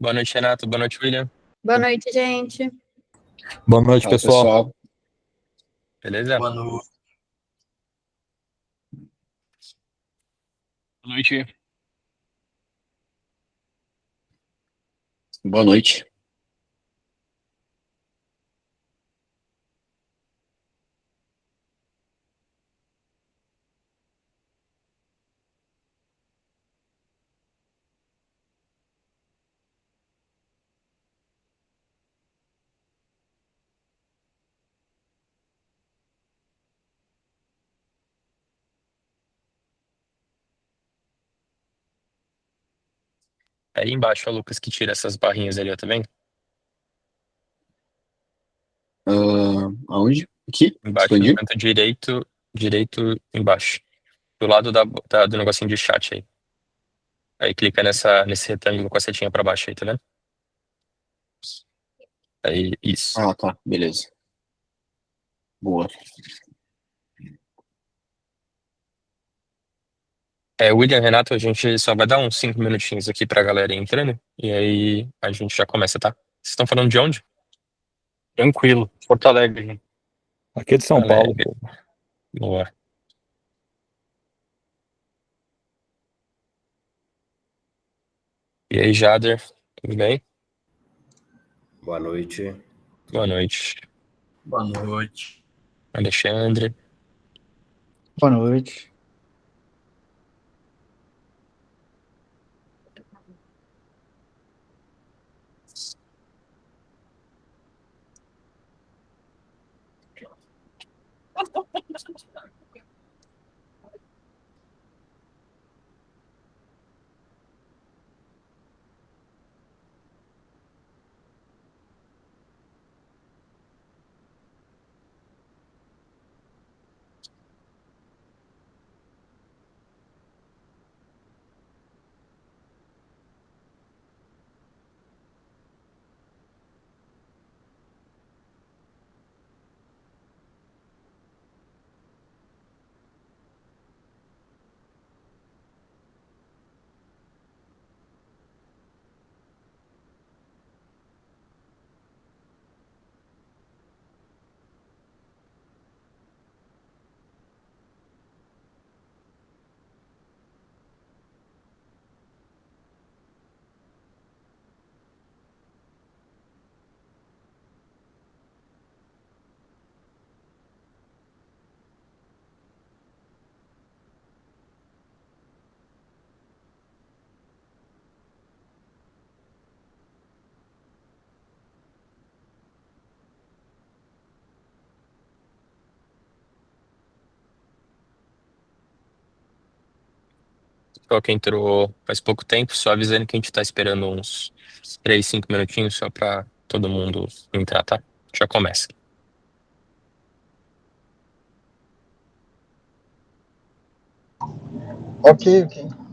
Boa noite, Renato. Boa noite, William. Boa noite, gente. Boa noite, Fala, pessoal. pessoal. Beleza? Boa noite. Boa noite. Boa noite. Aí embaixo, ó, Lucas, que tira essas barrinhas ali, ó, tá vendo? Aonde? Aqui? Embaixo, no Expandir? canto direito, direito embaixo. Do lado do negocinho de chat aí. Aí clica nesse retângulo com a setinha pra baixo aí, tá vendo? Aí, isso. Ah, tá. Beleza. Boa. William, Renato, a gente só vai dar uns 5 minutinhos aqui pra galera ir entrando. E aí a gente já começa, tá? Vocês estão falando de onde? Tranquilo. Porto Alegre, gente. Aqui é de São Paulo, Alegre. pô. Boa. E aí, Jader, tudo bem? Boa noite. Boa noite. Boa noite. Alexandre. Boa noite. Só que entrou faz pouco tempo, só avisando que a gente tá esperando uns 3, 5 minutinhos só pra todo mundo entrar, tá? Já começa. Ok, ok.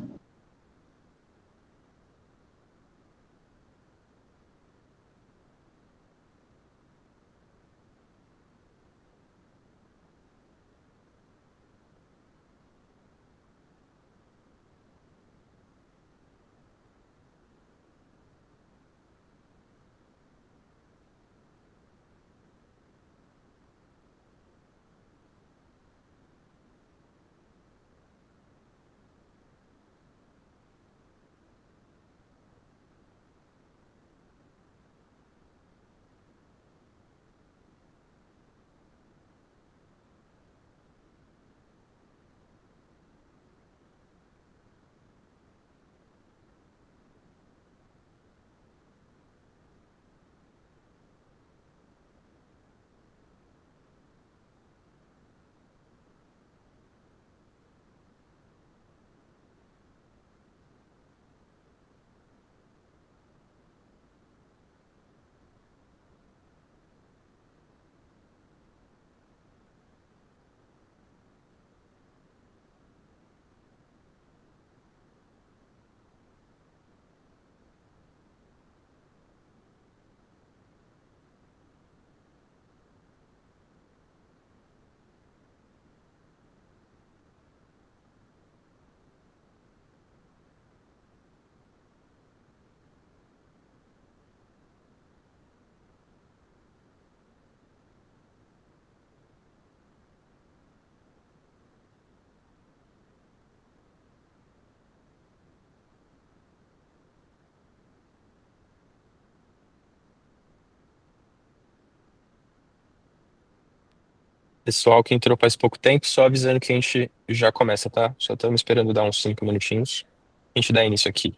Pessoal que entrou faz pouco tempo, só avisando que a gente já começa, tá? Só estamos esperando dar uns 5 minutinhos. A gente dá início aqui.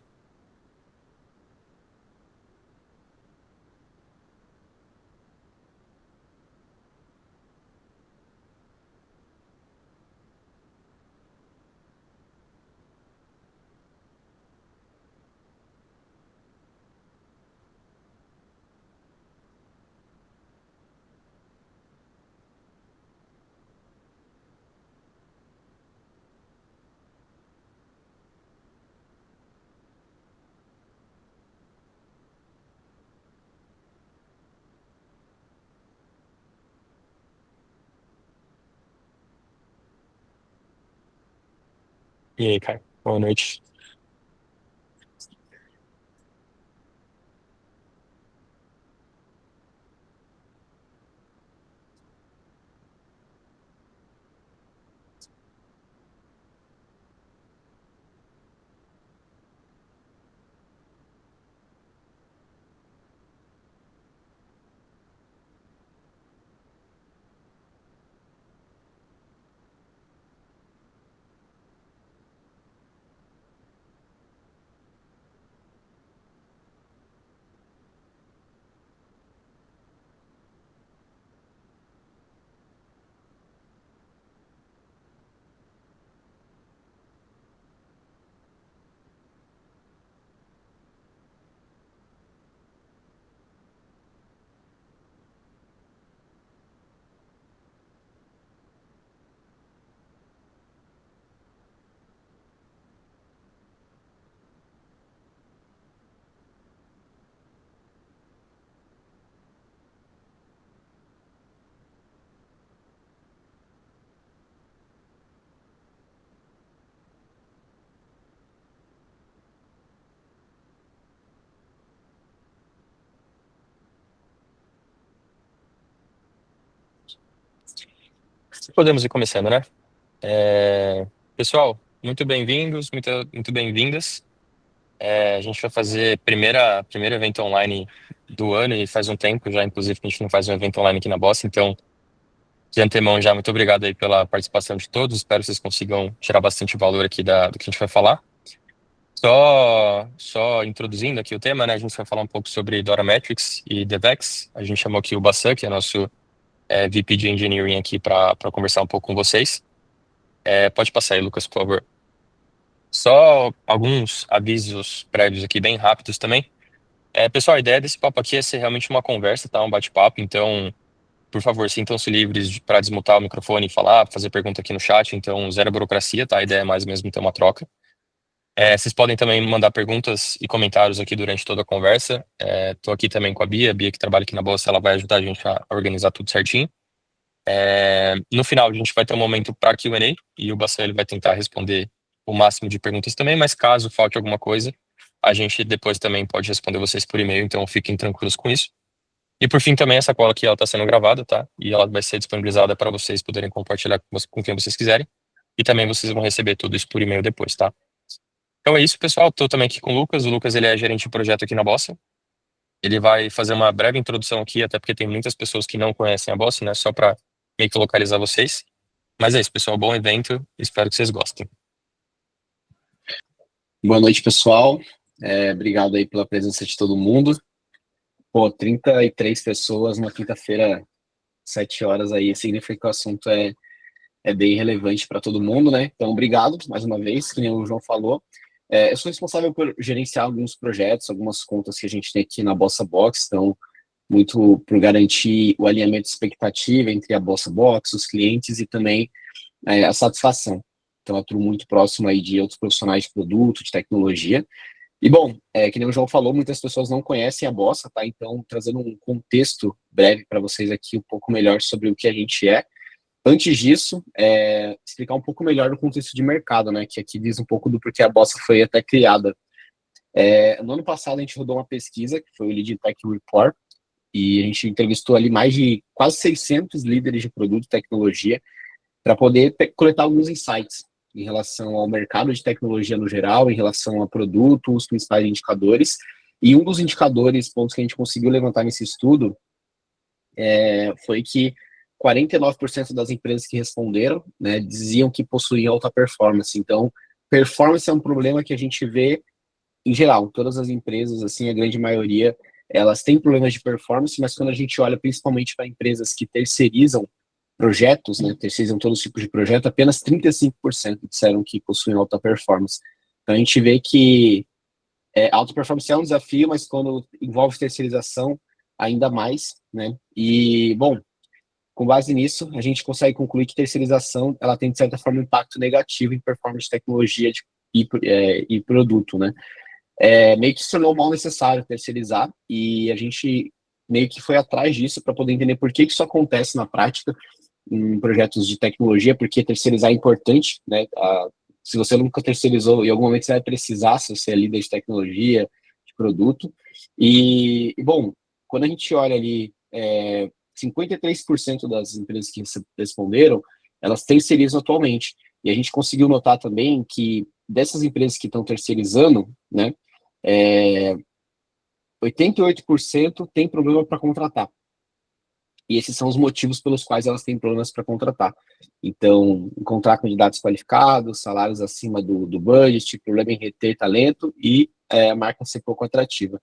E aí, Caio? Boa noite. Podemos ir começando, né? Pessoal, muito bem-vindos, muito bem-vindas. A gente vai fazer primeiro evento online do ano e faz um tempo já, inclusive, que a gente não faz um evento online aqui na Bossa. Então, de antemão já, muito obrigado aí pela participação de todos. Espero que vocês consigam tirar bastante valor aqui do que a gente vai falar. Só introduzindo aqui o tema, né? A gente vai falar um pouco sobre Dora Metrics e DevEx. A gente chamou aqui o Bassan, que é nosso VP de Engineering aqui para conversar um pouco com vocês. Pode passar aí, Lucas, por favor. Só alguns avisos prévios aqui, bem rápidos também. Pessoal, a ideia desse papo aqui é ser realmente uma conversa, tá? Um bate-papo. Então, por favor, sintam-se livres para desmutar o microfone e falar, fazer pergunta aqui no chat. Então, zero burocracia, tá? A ideia é mais mesmo ter uma troca. Vocês podem também mandar perguntas e comentários aqui durante toda a conversa. Estou aqui também com a Bia que trabalha aqui na Bolsa, ela vai ajudar a gente a organizar tudo certinho. No final, a gente vai ter um momento para Q&A e o Bassan ele vai tentar responder o máximo de perguntas também, mas caso falte alguma coisa, a gente depois também pode responder vocês por e-mail, então fiquem tranquilos com isso. E por fim também, essa cola aqui ela está sendo gravada, tá? E ela vai ser disponibilizada para vocês poderem compartilhar com quem vocês quiserem. E também vocês vão receber tudo isso por e-mail depois, tá? Então é isso, pessoal. Estou também aqui com o Lucas. O Lucas ele é gerente de projeto aqui na Bossa. Ele vai fazer uma breve introdução aqui, até porque tem muitas pessoas que não conhecem a Bossa, né? Só para meio que localizar vocês. Mas é isso, pessoal. Bom evento. Espero que vocês gostem. Boa noite, pessoal. Obrigado aí pela presença de todo mundo. 33 pessoas numa quinta-feira, 7 horas aí, significa que o assunto é bem relevante para todo mundo, né? Então, obrigado mais uma vez, que nem o João falou. Eu sou responsável por gerenciar alguns projetos, algumas contas que a gente tem aqui na Bossa Box, então, muito por garantir o alinhamento de expectativa entre a Bossa Box, os clientes e também a satisfação. Então, eu atuo muito próximo aí de outros profissionais de produto, de tecnologia. E, bom, que nem o João falou, muitas pessoas não conhecem a Bossa, tá? Então, trazendo um contexto breve para vocês aqui, um pouco melhor sobre o que a gente é. Antes disso, explicar um pouco melhor o contexto de mercado, né? Que aqui diz um pouco do porquê a Bossa foi até criada. No ano passado, a gente rodou uma pesquisa, que foi o Lead Tech Report, e a gente entrevistou ali mais de quase 600 líderes de produto e tecnologia para poder coletar alguns insights em relação ao mercado de tecnologia no geral, em relação a produto, os principais indicadores. E um dos indicadores, pontos que a gente conseguiu levantar nesse estudo, foi que 49% das empresas que responderam, né, diziam que possuíam alta performance. Então, performance é um problema que a gente vê em geral, todas as empresas, assim, a grande maioria, elas têm problemas de performance, mas quando a gente olha principalmente para empresas que terceirizam projetos, né, terceirizam todos os tipos de projeto, apenas 35% disseram que possuem alta performance. Então a gente vê que alta performance é um desafio, mas quando envolve terceirização, ainda mais, né? E, bom, com base nisso, a gente consegue concluir que terceirização, ela tem, de certa forma, um impacto negativo em performance de tecnologia e produto, né? Meio que se tornou mal necessário terceirizar, e a gente meio que foi atrás disso para poder entender por que isso acontece na prática em projetos de tecnologia, porque terceirizar é importante, né? Se você nunca terceirizou, em algum momento você vai precisar, se você é líder de tecnologia, de produto. E bom, quando a gente olha ali, 53% das empresas que responderam, elas terceirizam atualmente. E a gente conseguiu notar também que dessas empresas que estão terceirizando, né, 88% tem problema para contratar. E esses são os motivos pelos quais elas têm problemas para contratar. Então, encontrar candidatos qualificados, salários acima do budget, problema em reter talento e a marca ser pouco atrativa.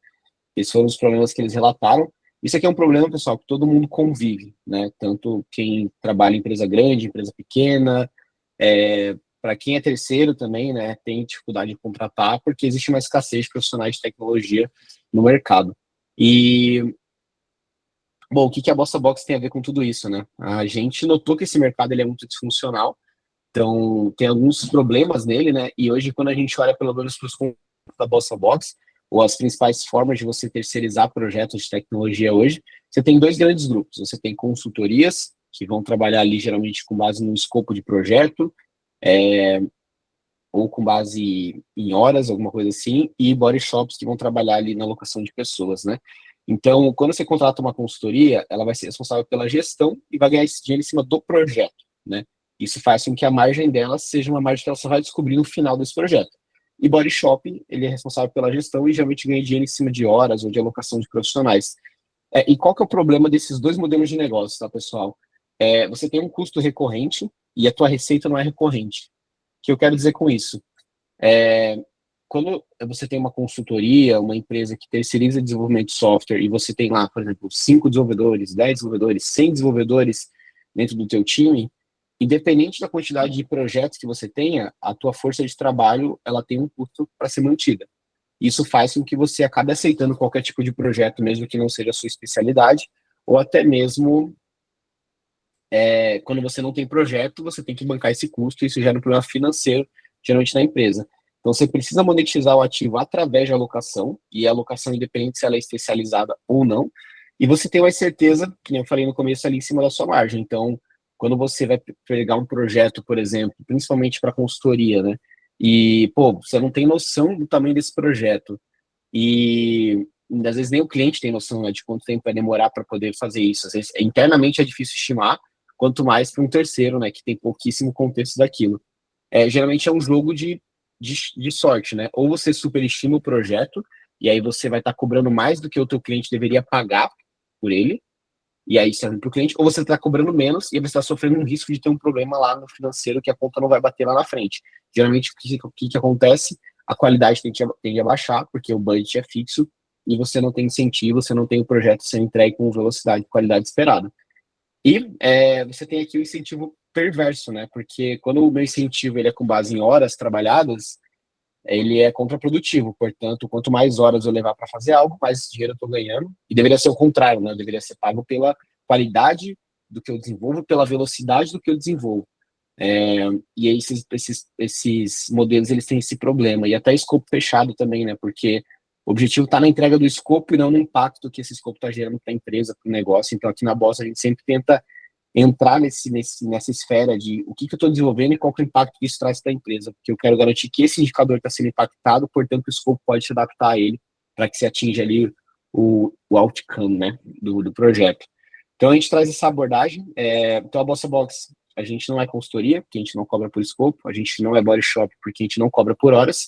Esses foram os problemas que eles relataram. Isso aqui é um problema, pessoal, que todo mundo convive, né? Tanto quem trabalha em empresa grande, empresa pequena, para quem é terceiro também, né, tem dificuldade de contratar, porque existe uma escassez de profissionais de tecnologia no mercado. E, bom, o que a Bossa Box tem a ver com tudo isso, né? A gente notou que esse mercado ele é muito disfuncional, então tem alguns problemas nele, né? E hoje, quando a gente olha pelo menos para os conteúdos da Bossa Box, ou as principais formas de você terceirizar projetos de tecnologia hoje, você tem dois grandes grupos. Você tem consultorias, que vão trabalhar ali geralmente com base no escopo de projeto, ou com base em horas, alguma coisa assim, e body shops que vão trabalhar ali na alocação de pessoas, né? Então, quando você contrata uma consultoria, ela vai ser responsável pela gestão e vai ganhar esse dinheiro em cima do projeto, né? Isso faz com que a margem dela seja uma margem que ela só vai descobrir no final desse projeto. E body shop, ele é responsável pela gestão e geralmente ganha dinheiro em cima de horas ou de alocação de profissionais. E qual que é o problema desses dois modelos de negócio, tá, pessoal? Você tem um custo recorrente e a tua receita não é recorrente. O que eu quero dizer com isso? Quando você tem uma consultoria, uma empresa que terceiriza desenvolvimento de software e você tem lá, por exemplo, 5 desenvolvedores, 10 desenvolvedores, 100 desenvolvedores dentro do teu time, independente da quantidade de projetos que você tenha, a tua força de trabalho, ela tem um custo para ser mantida. Isso faz com que você acabe aceitando qualquer tipo de projeto, mesmo que não seja a sua especialidade, ou até mesmo quando você não tem projeto, você tem que bancar esse custo, e isso gera um problema financeiro, geralmente na empresa. Então, você precisa monetizar o ativo através de alocação, e a alocação independente se ela é especializada ou não, e você tem mais certeza, que nem eu falei no começo, ali em cima da sua margem. Então, quando você vai pegar um projeto, por exemplo, principalmente para consultoria, né, e, pô, você não tem noção do tamanho desse projeto, e às vezes nem o cliente tem noção, né, de quanto tempo vai demorar para poder fazer isso. Às vezes, internamente é difícil estimar, quanto mais para um terceiro, né, que tem pouquíssimo contexto daquilo. Geralmente é um jogo de sorte, né? Ou você superestima o projeto, e aí você vai estar cobrando mais do que o teu cliente deveria pagar por ele, e aí serve para o cliente, ou você está cobrando menos, e aí você está sofrendo um risco de ter um problema lá no financeiro, que a conta não vai bater lá na frente. Geralmente, o que acontece? A qualidade tende a baixar, porque o budget é fixo, e você não tem incentivo, você não tem o projeto sendo entregue com velocidade e qualidade esperada. E você tem aqui o incentivo perverso, né? Porque quando o meu incentivo ele é com base em horas trabalhadas, ele é contraprodutivo. Portanto, quanto mais horas eu levar para fazer algo, mais dinheiro eu estou ganhando. E deveria ser o contrário, né? Eu deveria ser pago pela qualidade do que eu desenvolvo, pela velocidade do que eu desenvolvo. E aí esses modelos eles têm esse problema. E até escopo fechado também, né? Porque o objetivo está na entrega do escopo e não no impacto que esse escopo está gerando para a empresa, para o negócio. Então, aqui na Bossa, a gente sempre tenta entrar nessa esfera de o que eu estou desenvolvendo e qual que é o impacto que isso traz para a empresa, porque eu quero garantir que esse indicador está sendo impactado, portanto, o escopo pode se adaptar a ele para que se atinja ali o outcome, né, do projeto. Então, a gente traz essa abordagem. Então, a Bossa Box, a gente não é consultoria, porque a gente não cobra por escopo, a gente não é body shop, porque a gente não cobra por horas,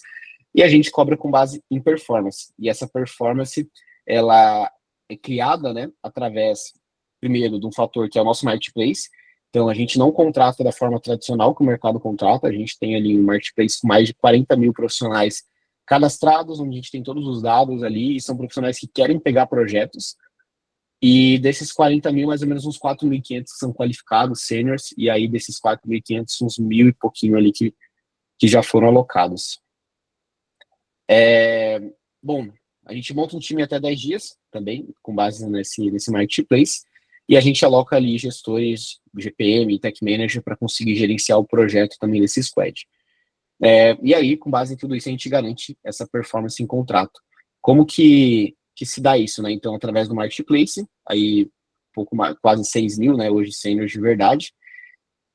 e a gente cobra com base em performance. E essa performance, ela é criada, né, através primeiro, de um fator que é o nosso marketplace. Então, a gente não contrata da forma tradicional que o mercado contrata, a gente tem ali um marketplace com mais de 40 mil profissionais cadastrados, onde a gente tem todos os dados ali, e são profissionais que querem pegar projetos, e desses 40 mil, mais ou menos uns 4.500 são qualificados, seniors, e aí desses 4.500, uns 1.000 e pouquinho ali que já foram alocados. Bom, a gente monta um time até 10 dias, também, com base nesse marketplace, e a gente aloca ali gestores, GPM, Tech Manager, para conseguir gerenciar o projeto também nesse squad. E aí, com base em tudo isso, a gente garante essa performance em contrato. Como que se dá isso, né? Então, através do marketplace, aí pouco mais, quase 6 mil, né? Hoje, seniors de verdade.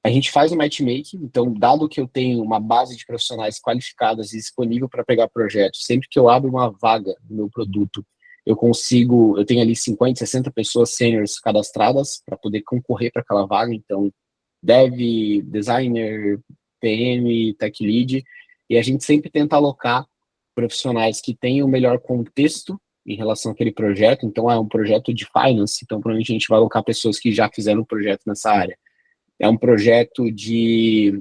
A gente faz o matchmaking, então, dado que eu tenho uma base de profissionais qualificadas e disponível para pegar projetos, sempre que eu abro uma vaga no meu produto, eu tenho ali 50, 60 pessoas seniors cadastradas para poder concorrer para aquela vaga, então, dev, designer, PM, tech lead, e a gente sempre tenta alocar profissionais que tenham o melhor contexto em relação àquele projeto. Então, é um projeto de finance, então provavelmente a gente vai alocar pessoas que já fizeram um projeto nessa área. É um projeto de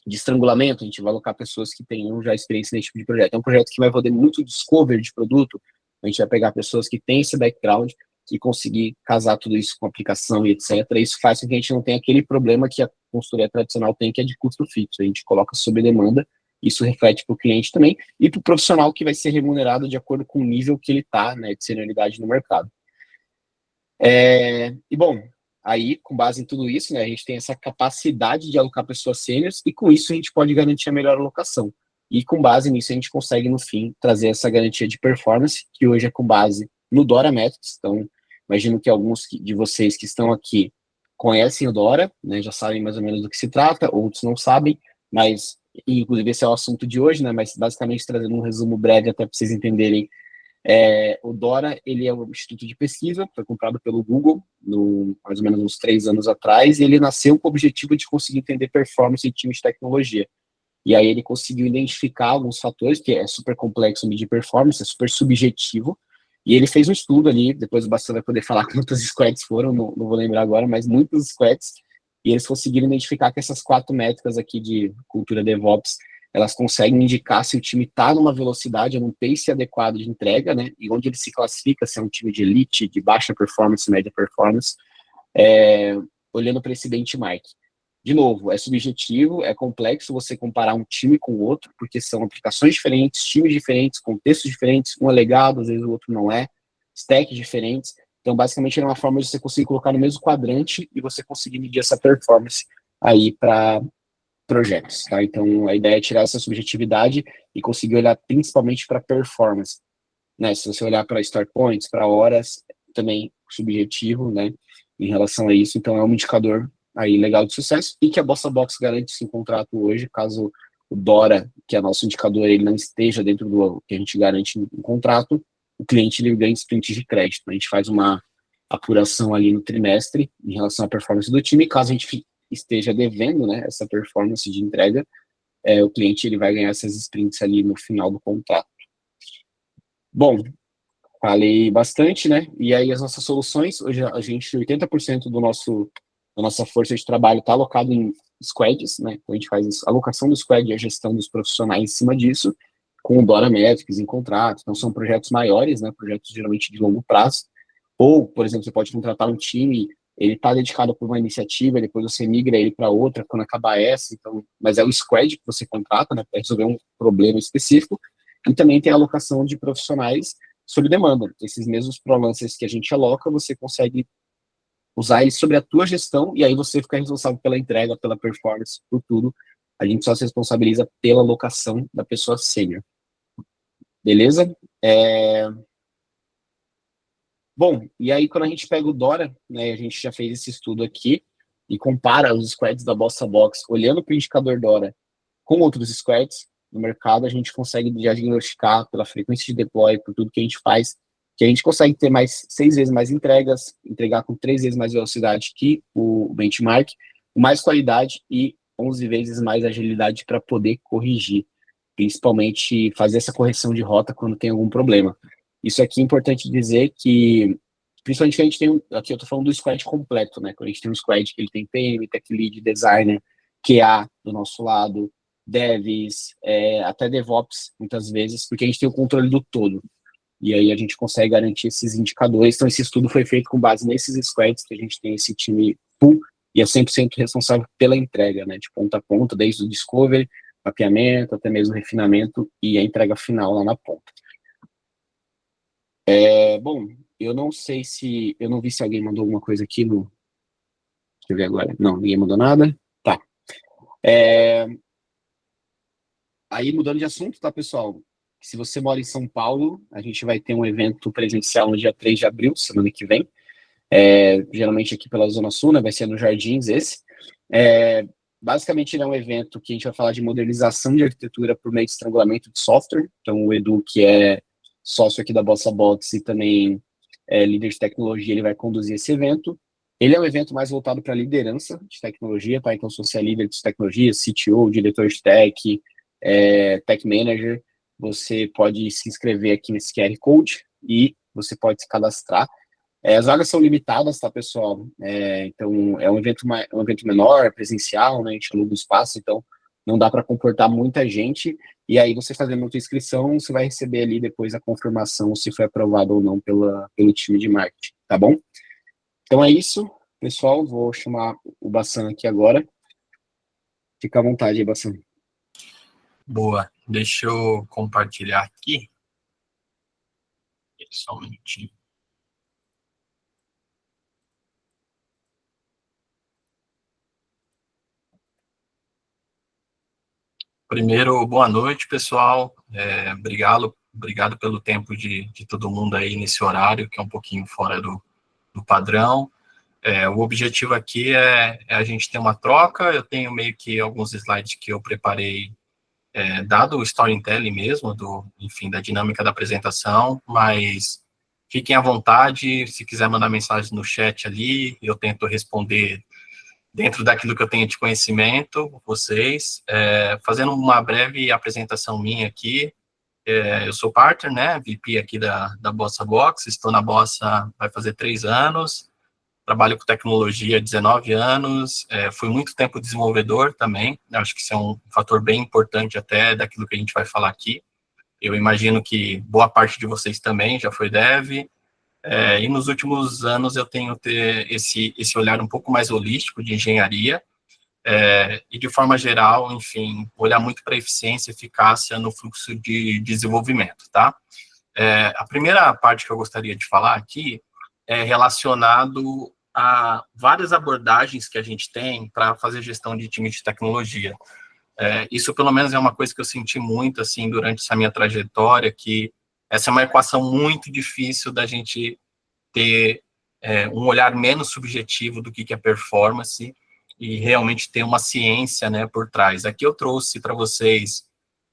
estrangulamento, a gente vai alocar pessoas que tenham já experiência nesse tipo de projeto. É um projeto que vai fazer muito discovery de produto, a gente vai pegar pessoas que têm esse background e conseguir casar tudo isso com aplicação e etc. Isso faz com que a gente não tenha aquele problema que a consultoria tradicional tem, que é de custo fixo. A gente coloca sob demanda, isso reflete para o cliente também, e para o profissional que vai ser remunerado de acordo com o nível que ele está, né, de senioridade no mercado. E bom, aí, com base em tudo isso, né, a gente tem essa capacidade de alocar pessoas sêniores, e com isso a gente pode garantir a melhor alocação. E com base nisso a gente consegue, no fim, trazer essa garantia de performance, que hoje é com base no Dora Metrics. Então, imagino que alguns de vocês que estão aqui conhecem o Dora, né, já sabem mais ou menos do que se trata, outros não sabem, mas, inclusive, esse é o assunto de hoje, né, mas basicamente trazendo um resumo breve até para vocês entenderem. O Dora, ele é um instituto de pesquisa, foi comprado pelo Google, mais ou menos uns 3 anos atrás, e ele nasceu com o objetivo de conseguir entender performance em time de tecnologia. E aí ele conseguiu identificar alguns fatores, que é super complexo medir performance, é super subjetivo, e ele fez um estudo ali, depois o Bastão vai poder falar quantas squads foram, não vou lembrar agora, mas muitos squads, e eles conseguiram identificar que essas 4 métricas aqui de cultura DevOps, elas conseguem indicar se o time está numa velocidade, num pace adequado de entrega, né, e onde ele se classifica, se é um time de elite, de baixa performance, média performance, olhando para esse benchmark. De novo, é subjetivo, é complexo você comparar um time com o outro, porque são aplicações diferentes, times diferentes, contextos diferentes, um é legado, às vezes o outro não é, stacks diferentes. Então, basicamente, é uma forma de você conseguir colocar no mesmo quadrante e você conseguir medir essa performance aí para projetos, tá? Então, a ideia é tirar essa subjetividade e conseguir olhar principalmente para performance, né? Se você olhar para start points, para horas, também subjetivo, né? Em relação a isso, então é um indicador aí legal de sucesso, e que a BossaBox garante esse contrato hoje, caso o Dora, que é nosso indicador, ele não esteja dentro do que a gente garante no contrato, o cliente ele ganha sprint de crédito. A gente faz uma apuração ali no trimestre em relação à performance do time, caso a gente esteja devendo, né, essa performance de entrega, o cliente ele vai ganhar essas sprints ali no final do contrato. Bom, falei bastante, né? E aí as nossas soluções, hoje a gente, 80% da nossa força de trabalho está alocado em squads, né? Então a gente faz a alocação do squad e a gestão dos profissionais em cima disso, com o Dora Metrics em contrato. Então são projetos maiores, né? Projetos geralmente de longo prazo. Ou, por exemplo, você pode contratar um time, ele está dedicado por uma iniciativa, depois você migra ele para outra quando acabar essa. Então, mas é o squad que você contrata, né? Para resolver um problema específico. E também tem a alocação de profissionais sob demanda. Esses mesmos freelancers que a gente aloca, você consegue usar eles sobre a tua gestão, e aí você fica responsável pela entrega, pela performance, por tudo. A gente só se responsabiliza pela alocação da pessoa sênior. Beleza? Bom, e aí quando a gente pega o Dora, né, a gente já fez esse estudo aqui, e compara os squads da BossaBox, olhando para o indicador Dora com outros squads no mercado, a gente consegue já diagnosticar pela frequência de deploy, por tudo que a gente faz, que a gente consegue ter 6 vezes mais entregas, entregar com 3 vezes mais velocidade que o benchmark, com mais qualidade e 11 vezes mais agilidade para poder corrigir, principalmente fazer essa correção de rota quando tem algum problema. Isso aqui é importante dizer que principalmente que a gente tem, aqui eu estou falando do squad completo, né? Quando a gente tem um squad que ele tem PM, Tech Lead, Designer, QA do nosso lado, Devs, até DevOps, muitas vezes, porque a gente tem o controle do todo. E aí a gente consegue garantir esses indicadores. Então, esse estudo foi feito com base nesses squads, que a gente tem esse time full, e é 100% responsável pela entrega, né? De ponta a ponta, desde o discovery, mapeamento, até mesmo refinamento e a entrega final lá na ponta. Bom, eu não sei se... Eu não vi se alguém mandou alguma coisa aqui no... Deixa eu ver agora. Não, ninguém mandou nada. Tá. Aí, mudando de assunto, tá, pessoal? Se você mora em São Paulo, a gente vai ter um evento presencial no dia 3 de abril, semana que vem. Geralmente aqui pela Zona Sul, né? Vai ser nos Jardins esse. Basicamente, ele é um evento que a gente vai falar de modernização de arquitetura por meio de estrangulamento de software. Então, o Edu, que é sócio aqui da Bossa Bots e também líder de tecnologia, ele vai conduzir esse evento. Ele é um evento mais voltado para liderança de tecnologia, tá? Então, se você é líder de tecnologia, CTO, diretor de tech, tech manager, você pode se inscrever aqui nesse QR Code e você pode se cadastrar. As vagas são limitadas, tá, pessoal? Então, é um evento menor, presencial, né? A gente aluga o espaço, então não dá para comportar muita gente. E aí, você fazendo a sua inscrição, você vai receber ali depois a confirmação se foi aprovado ou não pelo time de marketing, tá bom? Então é isso, pessoal. Vou chamar o Bassan aqui agora. Fica à vontade aí, Bassan. Boa. Deixa eu compartilhar aqui. Só um minutinho. Primeiro, boa noite, pessoal. Obrigado pelo tempo de todo mundo aí nesse horário, que é um pouquinho fora do padrão. O objetivo aqui é a gente ter uma troca. Eu tenho meio que alguns slides que eu preparei, dado o storytelling mesmo, enfim, da dinâmica da apresentação, mas fiquem à vontade, se quiser mandar mensagem no chat ali, eu tento responder dentro daquilo que eu tenho de conhecimento, vocês. Fazendo uma breve apresentação minha aqui, eu sou partner, né, VP aqui da Bossa Box, estou na Bossa, vai fazer 3 anos, trabalho com tecnologia há 19 anos, fui muito tempo desenvolvedor também, acho que isso é um fator bem importante até daquilo que a gente vai falar aqui. Eu imagino que boa parte de vocês também já foi dev, e nos últimos anos eu tenho ter esse olhar um pouco mais holístico de engenharia, e de forma geral, enfim, olhar muito para eficiência e eficácia no fluxo de desenvolvimento, tá? A primeira parte que eu gostaria de falar aqui é relacionado a várias abordagens que a gente tem para fazer gestão de time de tecnologia. Isso, pelo menos, é uma coisa que eu senti muito, assim, durante essa minha trajetória, que essa é uma equação muito difícil da gente ter um olhar menos subjetivo do que é performance e realmente ter uma ciência, né, por trás. Aqui eu trouxe para vocês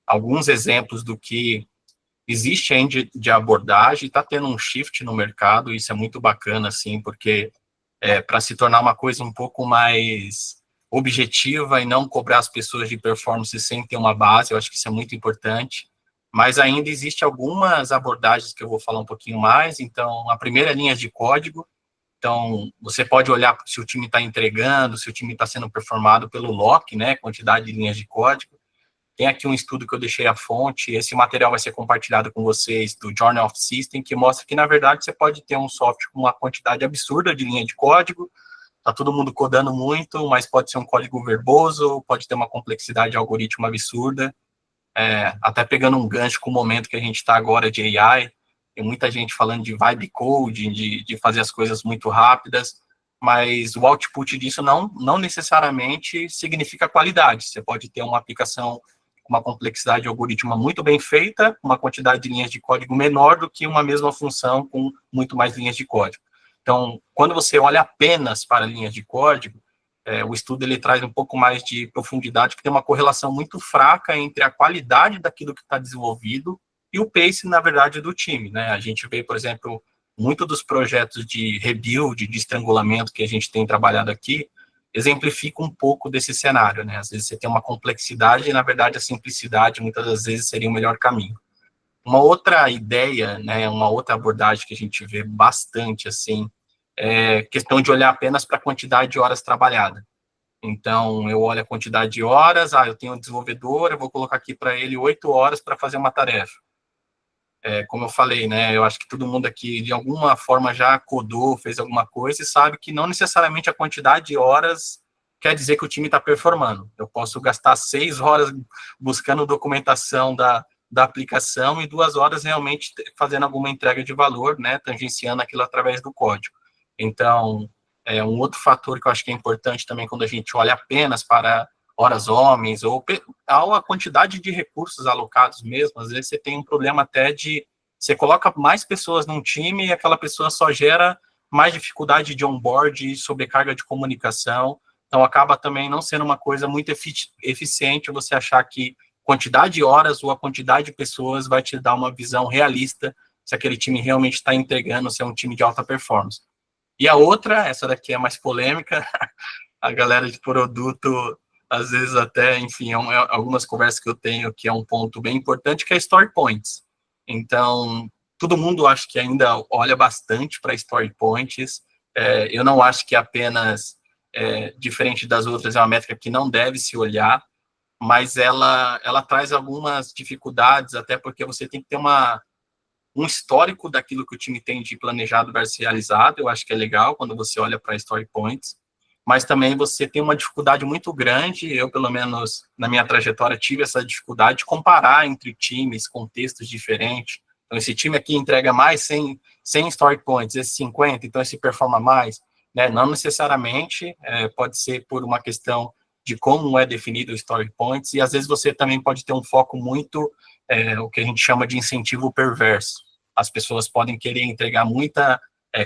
alguns exemplos do que existe ainda de abordagem, está tendo um shift no mercado, isso é muito bacana, assim, porque para se tornar uma coisa um pouco mais objetiva e não cobrar as pessoas de performance sem ter uma base, eu acho que isso é muito importante, mas ainda existe algumas abordagens que eu vou falar um pouquinho mais. Então, a primeira é linhas de código. Então, você pode olhar se o time está entregando, se o time está sendo performado pelo lock, né, quantidade de linhas de código. Tem aqui um estudo que eu deixei a fonte, esse material vai ser compartilhado com vocês do Journal of System, que mostra que, na verdade, você pode ter um software com uma quantidade absurda de linha de código, tá todo mundo codando muito, mas pode ser um código verboso, pode ter uma complexidade de algoritmo absurda, até pegando um gancho com o momento que a gente está agora de AI, tem muita gente falando de vibe coding, de fazer as coisas muito rápidas, mas o output disso não necessariamente significa qualidade. Você pode ter uma aplicação com uma complexidade de algoritmo muito bem feita, uma quantidade de linhas de código menor do que uma mesma função com muito mais linhas de código. Então, quando você olha apenas para linhas de código, o estudo ele traz um pouco mais de profundidade, que tem uma correlação muito fraca entre a qualidade daquilo que está desenvolvido e o pace, na verdade, do time, né? A gente vê, por exemplo, muito dos projetos de rebuild, de estrangulamento que a gente tem trabalhado aqui, exemplifica um pouco desse cenário, né? Às vezes você tem uma complexidade e, na verdade, a simplicidade, muitas das vezes, seria o melhor caminho. Uma outra ideia, né, uma outra abordagem que a gente vê bastante, assim, é questão de olhar apenas para a quantidade de horas trabalhadas. Então, eu olho a quantidade de horas, eu tenho um desenvolvedor, eu vou colocar aqui para ele 8 horas para fazer uma tarefa. Como eu falei, né, eu acho que todo mundo aqui, de alguma forma, já codou, fez alguma coisa e sabe que não necessariamente a quantidade de horas quer dizer que o time está performando. Eu posso gastar 6 horas buscando documentação da aplicação e 2 horas realmente fazendo alguma entrega de valor, né, tangenciando aquilo através do código. Então, um outro fator que eu acho que é importante também quando a gente olha apenas para horas homens ou a quantidade de recursos alocados mesmo, às vezes você tem um problema até de você coloca mais pessoas num time e aquela pessoa só gera mais dificuldade de onboard e sobrecarga de comunicação, então acaba também não sendo uma coisa muito eficiente você achar que quantidade de horas ou a quantidade de pessoas vai te dar uma visão realista se aquele time realmente está entregando, se é um time de alta performance. E a outra, essa daqui é mais polêmica, a galera de produto, às vezes até, enfim, algumas conversas que eu tenho que é um ponto bem importante, que é Story Points. Então, todo mundo acho que ainda olha bastante para Story Points. Eu não acho que apenas, diferente das outras, é uma métrica que não deve se olhar, mas ela traz algumas dificuldades, até porque você tem que ter um histórico daquilo que o time tem de planejado versus realizado. Eu acho que é legal quando você olha para Story Points, mas também você tem uma dificuldade muito grande, eu, pelo menos, na minha trajetória, tive essa dificuldade de comparar entre times, contextos diferentes. Então, esse time aqui entrega mais 100 Story Points, esse 50, então esse performa mais, né? Não necessariamente, pode ser por uma questão de como é definido o Story Points, e às vezes você também pode ter um foco muito, o que a gente chama de incentivo perverso. As pessoas podem querer entregar muita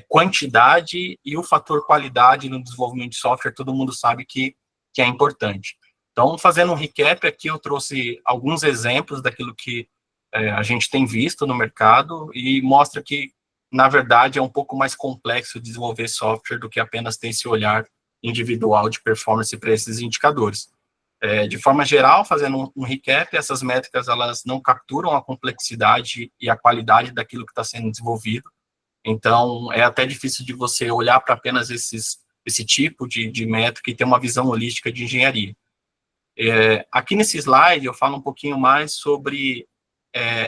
quantidade e o fator qualidade no desenvolvimento de software, todo mundo sabe que é importante. Então, fazendo um recap aqui, eu trouxe alguns exemplos daquilo que a gente tem visto no mercado e mostra que, na verdade, é um pouco mais complexo desenvolver software do que apenas ter esse olhar individual de performance para esses indicadores. De forma geral, fazendo um recap, essas métricas elas não capturam a complexidade e a qualidade daquilo que está sendo desenvolvido. Então, é até difícil de você olhar para apenas esse tipo de métrica e ter uma visão holística de engenharia. Aqui nesse slide, eu falo um pouquinho mais sobre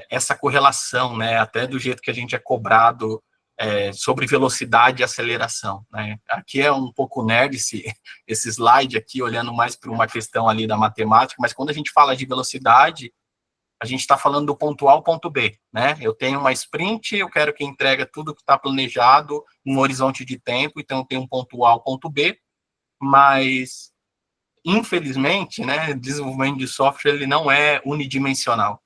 essa correlação, né, até do jeito que a gente é cobrado sobre velocidade e aceleração, né? Aqui é um pouco nerd esse slide aqui, olhando mais para uma questão ali da matemática, mas quando a gente fala de velocidade, a gente está falando do ponto A ao ponto B, né? Eu tenho uma sprint, eu quero que entregue tudo que está planejado num horizonte de tempo, então eu tenho um ponto A ao ponto B, mas, infelizmente, né, desenvolvimento de software ele não é unidimensional.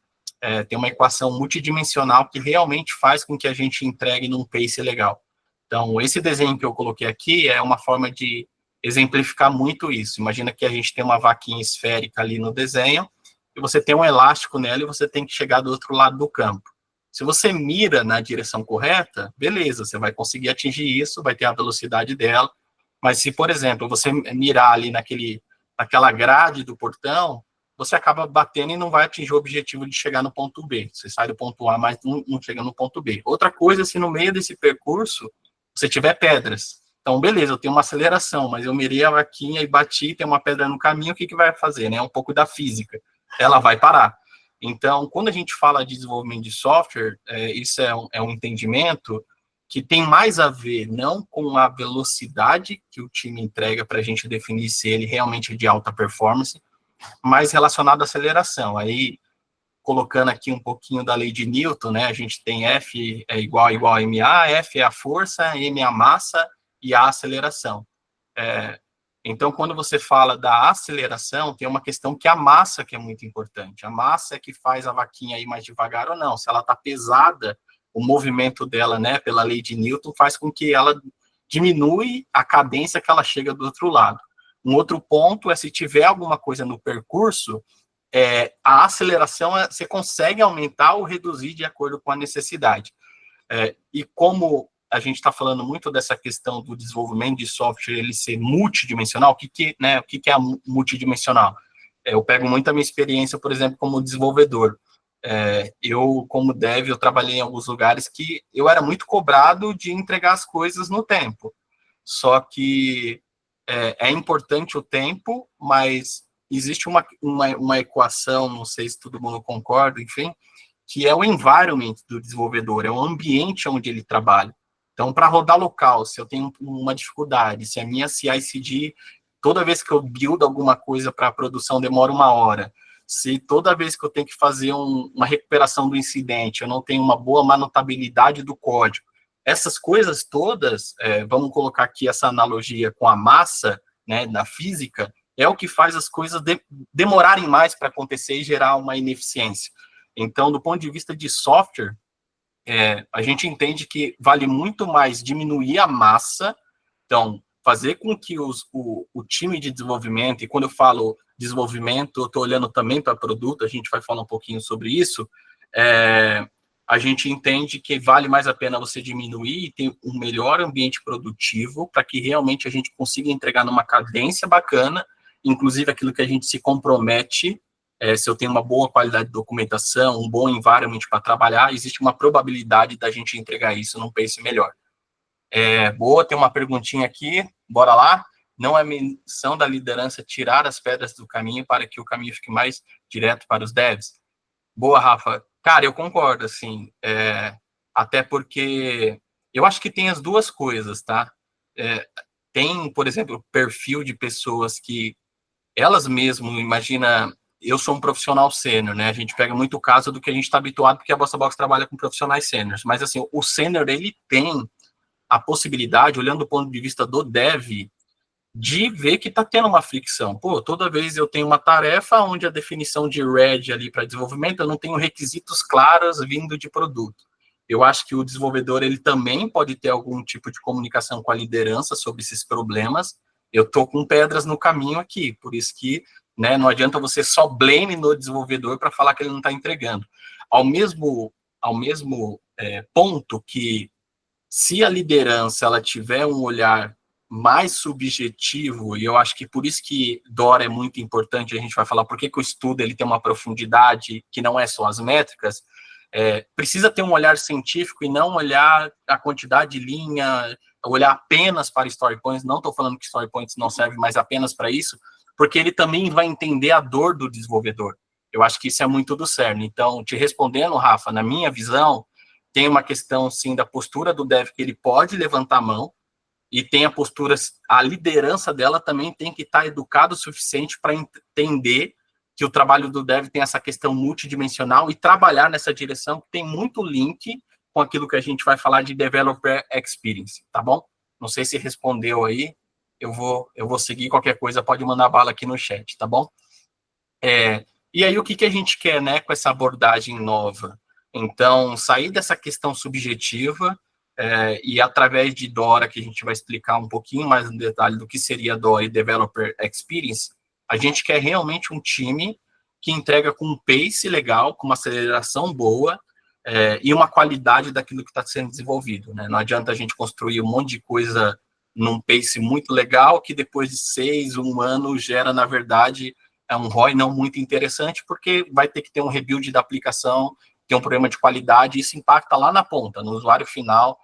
Tem uma equação multidimensional que realmente faz com que a gente entregue num pace legal. Então, esse desenho que eu coloquei aqui é uma forma de exemplificar muito isso. Imagina que a gente tem uma vaquinha esférica ali no desenho, e você tem um elástico nela e você tem que chegar do outro lado do campo. Se você mira na direção correta, beleza, você vai conseguir atingir isso, vai ter a velocidade dela, mas se, por exemplo, você mirar ali naquela grade do portão, você acaba batendo e não vai atingir o objetivo de chegar no ponto B. Você sai do ponto A, mas não chega no ponto B. Outra coisa, se no meio desse percurso você tiver pedras, então, beleza, eu tenho uma aceleração, mas eu mirei a vaquinha e bati, tem uma pedra no caminho, o que vai fazer? Né? Um pouco da física. Ela vai parar. Então, quando a gente fala de desenvolvimento de software, isso é um entendimento que tem mais a ver não com a velocidade que o time entrega para a gente definir se ele realmente é de alta performance, mas relacionado à aceleração. Aí, colocando aqui um pouquinho da lei de Newton, né, a gente tem F é igual a ma, F é a força, M é a massa e a aceleração. Então, quando você fala da aceleração, tem uma questão que é a massa que é muito importante. A massa é que faz a vaquinha ir mais devagar ou não. Se ela está pesada, o movimento dela, né, pela lei de Newton, faz com que ela diminui a cadência que ela chega do outro lado. Um outro ponto é se tiver alguma coisa no percurso, a aceleração você consegue aumentar ou reduzir de acordo com a necessidade. E como a gente está falando muito dessa questão do desenvolvimento de software, ele ser multidimensional, o que é multidimensional? Eu pego muito a minha experiência, por exemplo, como desenvolvedor. Eu, como dev, eu trabalhei em alguns lugares que eu era muito cobrado de entregar as coisas no tempo. Só que é importante o tempo, mas existe uma equação, não sei se todo mundo concorda, enfim, que é o environment do desenvolvedor, é o ambiente onde ele trabalha. Então, para rodar local, se eu tenho uma dificuldade, se a minha CI/CD, toda vez que eu build alguma coisa para a produção demora 1 hora, se toda vez que eu tenho que fazer uma recuperação do incidente, eu não tenho uma boa manutabilidade do código, essas coisas todas, vamos colocar aqui essa analogia com a massa, né, na física, é o que faz as coisas demorarem mais para acontecer e gerar uma ineficiência. Então, do ponto de vista de software, a gente entende que vale muito mais diminuir a massa, então, fazer com que o time de desenvolvimento, e quando eu falo desenvolvimento, eu estou olhando também para produto, a gente vai falar um pouquinho sobre isso, a gente entende que vale mais a pena você diminuir e ter um melhor ambiente produtivo para que realmente a gente consiga entregar numa cadência bacana, inclusive aquilo que a gente se compromete, se eu tenho uma boa qualidade de documentação, um bom environment para trabalhar, existe uma probabilidade da gente entregar isso num pace melhor. Boa, tem uma perguntinha aqui, bora lá. Não é missão da liderança tirar as pedras do caminho para que o caminho fique mais direto para os devs? Boa, Rafa. Cara, eu concordo, assim, até porque eu acho que tem as duas coisas, tá? Tem, por exemplo, perfil de pessoas que elas mesmo, imagina, eu sou um profissional sênior, né? A gente pega muito o caso do que a gente está habituado, porque a BossaBox trabalha com profissionais sêniors, mas, assim, o sênior, ele tem a possibilidade, olhando do ponto de vista do dev, de ver que está tendo uma fricção. Pô, toda vez eu tenho uma tarefa onde a definição de RED ali para desenvolvimento, eu não tenho requisitos claros vindo de produto. Eu acho que o desenvolvedor, ele também pode ter algum tipo de comunicação com a liderança sobre esses problemas. Eu estou com pedras no caminho aqui, por isso que, né, não adianta você só blame no desenvolvedor para falar que ele não está entregando. Ao mesmo ponto que, se a liderança ela tiver um olhar mais subjetivo, e eu acho que por isso que DORA é muito importante, a gente vai falar por que o estudo ele tem uma profundidade que não é só as métricas, precisa ter um olhar científico e não olhar a quantidade de linha, olhar apenas para story points. Não estou falando que story points não serve mais apenas para isso, porque ele também vai entender a dor do desenvolvedor. Eu acho que isso é muito do cerne. Então, te respondendo, Rafa, na minha visão, tem uma questão, sim, da postura do dev, que ele pode levantar a mão, e tem a liderança dela também tem que estar educada o suficiente para entender que o trabalho do dev tem essa questão multidimensional e trabalhar nessa direção, que tem muito link com aquilo que a gente vai falar de developer experience, tá bom? Não sei se respondeu aí, eu vou seguir, qualquer coisa pode mandar bala aqui no chat, tá bom? E aí, o que a gente quer, né, com essa abordagem nova? Então, sair dessa questão subjetiva, e através de DORA, que a gente vai explicar um pouquinho mais no detalhe do que seria DORA e Developer Experience, a gente quer realmente um time que entrega com um pace legal, com uma aceleração boa, e uma qualidade daquilo que está sendo desenvolvido, né? Não adianta a gente construir um monte de coisa num pace muito legal, que depois de 6, 1 ano, gera, na verdade, um ROI não muito interessante, porque vai ter que ter um rebuild da aplicação, tem um problema de qualidade, e isso impacta lá na ponta, no usuário final.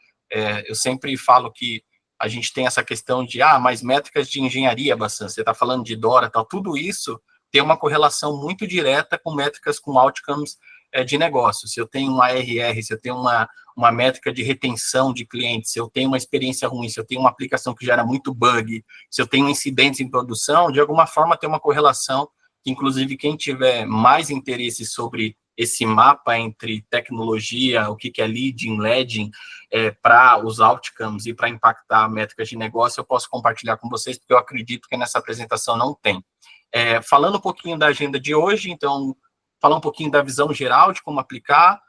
Eu sempre falo que a gente tem essa questão de, mas métricas de engenharia, bastante, você está falando de DORA, tal, tudo isso tem uma correlação muito direta com métricas, com outcomes de negócio. Se eu tenho uma ARR, se eu tenho uma métrica de retenção de clientes, se eu tenho uma experiência ruim, se eu tenho uma aplicação que gera muito bug, se eu tenho incidentes em produção, de alguma forma tem uma correlação, que inclusive quem tiver mais interesse sobre esse mapa entre tecnologia, o que é leading, lagging, para os outcomes e para impactar métricas de negócio, eu posso compartilhar com vocês, porque eu acredito que nessa apresentação não tem. Falando um pouquinho da agenda de hoje, então, falar um pouquinho da visão geral de como aplicar,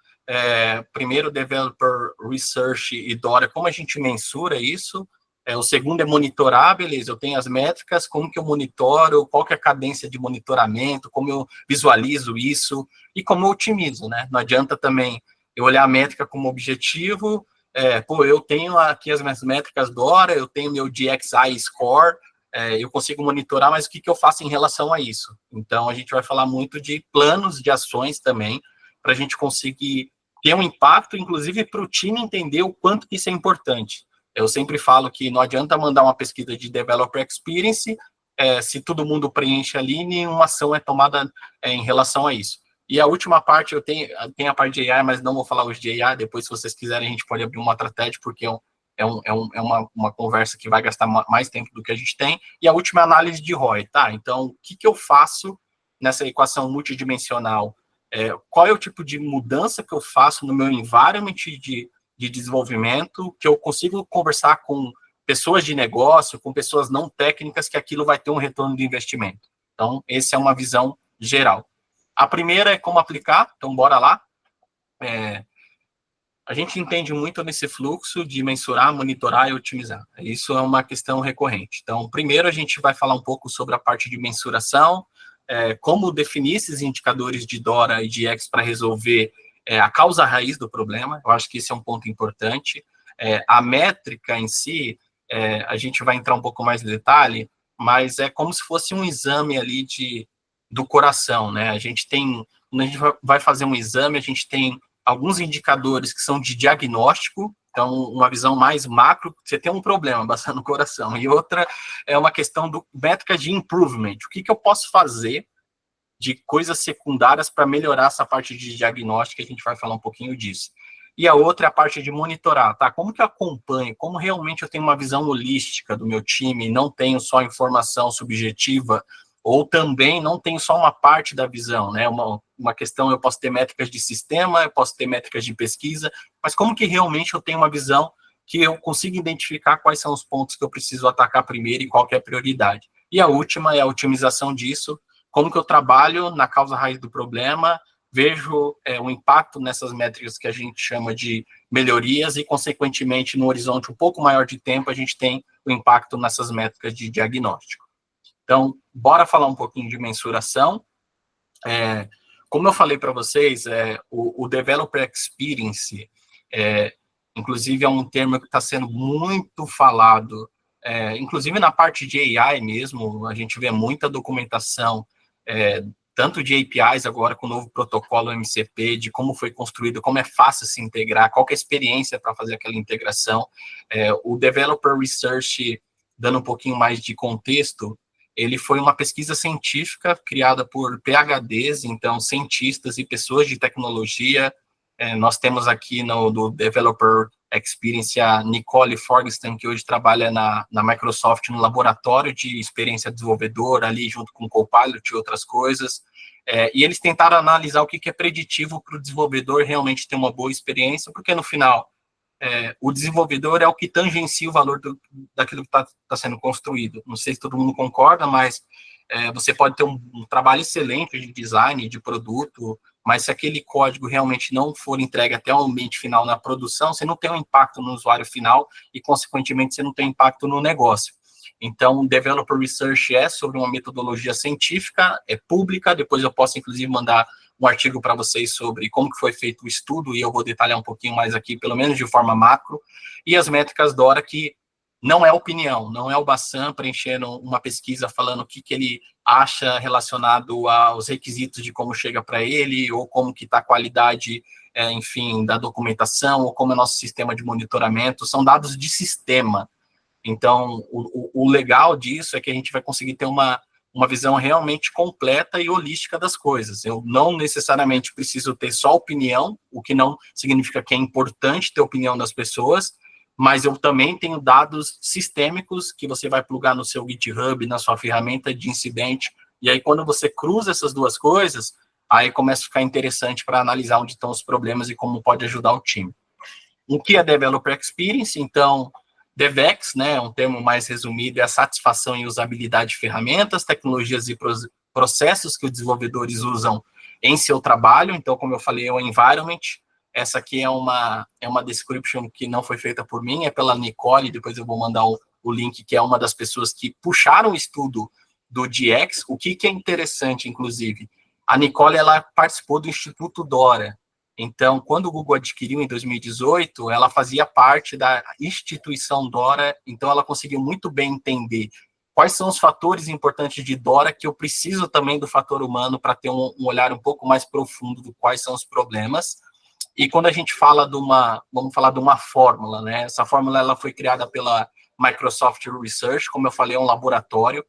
primeiro, Developer Research e DORA, como a gente mensura isso. O segundo é monitorar, beleza, eu tenho as métricas, como que eu monitoro, qual que é a cadência de monitoramento, como eu visualizo isso e como eu otimizo, né? Não adianta também eu olhar a métrica como objetivo, eu tenho aqui as minhas métricas DORA, eu tenho meu DXI score, eu consigo monitorar, mas o que eu faço em relação a isso? Então, a gente vai falar muito de planos de ações também, para a gente conseguir ter um impacto, inclusive para o time entender o quanto que isso é importante. Eu sempre falo que não adianta mandar uma pesquisa de Developer Experience se todo mundo preenche ali, nenhuma ação é tomada em relação a isso. E a última parte, eu tenho a parte de AI, mas não vou falar hoje de AI, depois, se vocês quiserem, a gente pode abrir uma outra TED, porque uma conversa que vai gastar mais tempo do que a gente tem. E a última é a análise de ROI, tá? Então, o que eu faço nessa equação multidimensional? Qual é o tipo de mudança que eu faço no meu environment de desenvolvimento, que eu consigo conversar com pessoas de negócio, com pessoas não técnicas, que aquilo vai ter um retorno de investimento. Então, essa é uma visão geral. A primeira é como aplicar, então bora lá. A gente entende muito nesse fluxo de mensurar, monitorar e otimizar. Isso é uma questão recorrente. Então, primeiro a gente vai falar um pouco sobre a parte de mensuração, como definir esses indicadores de DORA e de X para resolver a causa raiz do problema. Eu acho que esse é um ponto importante. A métrica em si, a gente vai entrar um pouco mais no detalhe, mas é como se fosse um exame ali do coração, né? Quando a gente vai fazer um exame, a gente tem alguns indicadores que são de diagnóstico, então uma visão mais macro, você tem um problema bastante no coração, e outra é uma questão do métrica de improvement, o que eu posso fazer de coisas secundárias para melhorar essa parte de diagnóstico, a gente vai falar um pouquinho disso. E a outra é a parte de monitorar, tá? Como que eu acompanho, como realmente eu tenho uma visão holística do meu time, não tenho só informação subjetiva, ou também não tenho só uma parte da visão, né? Uma questão, eu posso ter métricas de sistema, eu posso ter métricas de pesquisa, mas como que realmente eu tenho uma visão que eu consigo identificar quais são os pontos que eu preciso atacar primeiro e qual que é a prioridade. E a última é a otimização disso, como que eu trabalho na causa raiz do problema, vejo o impacto nessas métricas que a gente chama de melhorias e, consequentemente, no horizonte um pouco maior de tempo, a gente tem o impacto nessas métricas de diagnóstico. Então, bora falar um pouquinho de mensuração. Como eu falei para vocês, o Developer Experience, inclusive, é um termo que está sendo muito falado, inclusive na parte de AI mesmo, a gente vê muita documentação, tanto de APIs agora com o novo protocolo MCP, de como foi construído, como é fácil se integrar, qual que é a experiência para fazer aquela integração. O Developer Research, dando um pouquinho mais de contexto, ele foi uma pesquisa científica criada por PhDs, então cientistas e pessoas de tecnologia. Nós temos aqui do Developer Experience a Nicole Forgestan, que hoje trabalha na Microsoft no laboratório de experiência desenvolvedor, ali junto com o Copilot e outras coisas. E eles tentaram analisar o que é preditivo para o desenvolvedor realmente ter uma boa experiência, porque no final, o desenvolvedor é o que tangencia o valor daquilo que está sendo construído. Não sei se todo mundo concorda, mas você pode ter um trabalho excelente de design, de produto, mas se aquele código realmente não for entregue até o ambiente final na produção, você não tem um impacto no usuário final e, consequentemente, você não tem impacto no negócio. Então, o Developer Research é sobre uma metodologia científica, é pública, depois eu posso, inclusive, mandar um artigo para vocês sobre como que foi feito o estudo, e eu vou detalhar um pouquinho mais aqui, pelo menos de forma macro, e as métricas DORA, que não é opinião, não é o Bassan preenchendo uma pesquisa falando o que ele acha relacionado aos requisitos de como chega para ele, ou como que está a qualidade, enfim, da documentação, ou como é o nosso sistema de monitoramento, são dados de sistema. Então, o legal disso é que a gente vai conseguir ter uma visão realmente completa e holística das coisas. Eu não necessariamente preciso ter só opinião, o que não significa que é importante ter opinião das pessoas, mas eu também tenho dados sistêmicos que você vai plugar no seu GitHub, na sua ferramenta de incidente, e aí quando você cruza essas duas coisas, aí começa a ficar interessante para analisar onde estão os problemas e como pode ajudar o time. O que é Developer Experience? Então, DevEx, né, um termo mais resumido, é a satisfação e usabilidade de ferramentas, tecnologias e processos que os desenvolvedores usam em seu trabalho. Então, como eu falei, é o environment. Essa aqui é uma description que não foi feita por mim, é pela Nicole, depois eu vou mandar o link, que é uma das pessoas que puxaram o estudo do DX. O que é interessante, inclusive, a Nicole, ela participou do Instituto DORA. Então, quando o Google adquiriu em 2018, ela fazia parte da instituição DORA, então ela conseguiu muito bem entender quais são os fatores importantes de DORA que eu preciso também do fator humano para ter um olhar um pouco mais profundo de quais são os problemas. E quando a gente fala vamos falar de uma fórmula, né? Essa fórmula ela foi criada pela Microsoft Research, como eu falei, é um laboratório.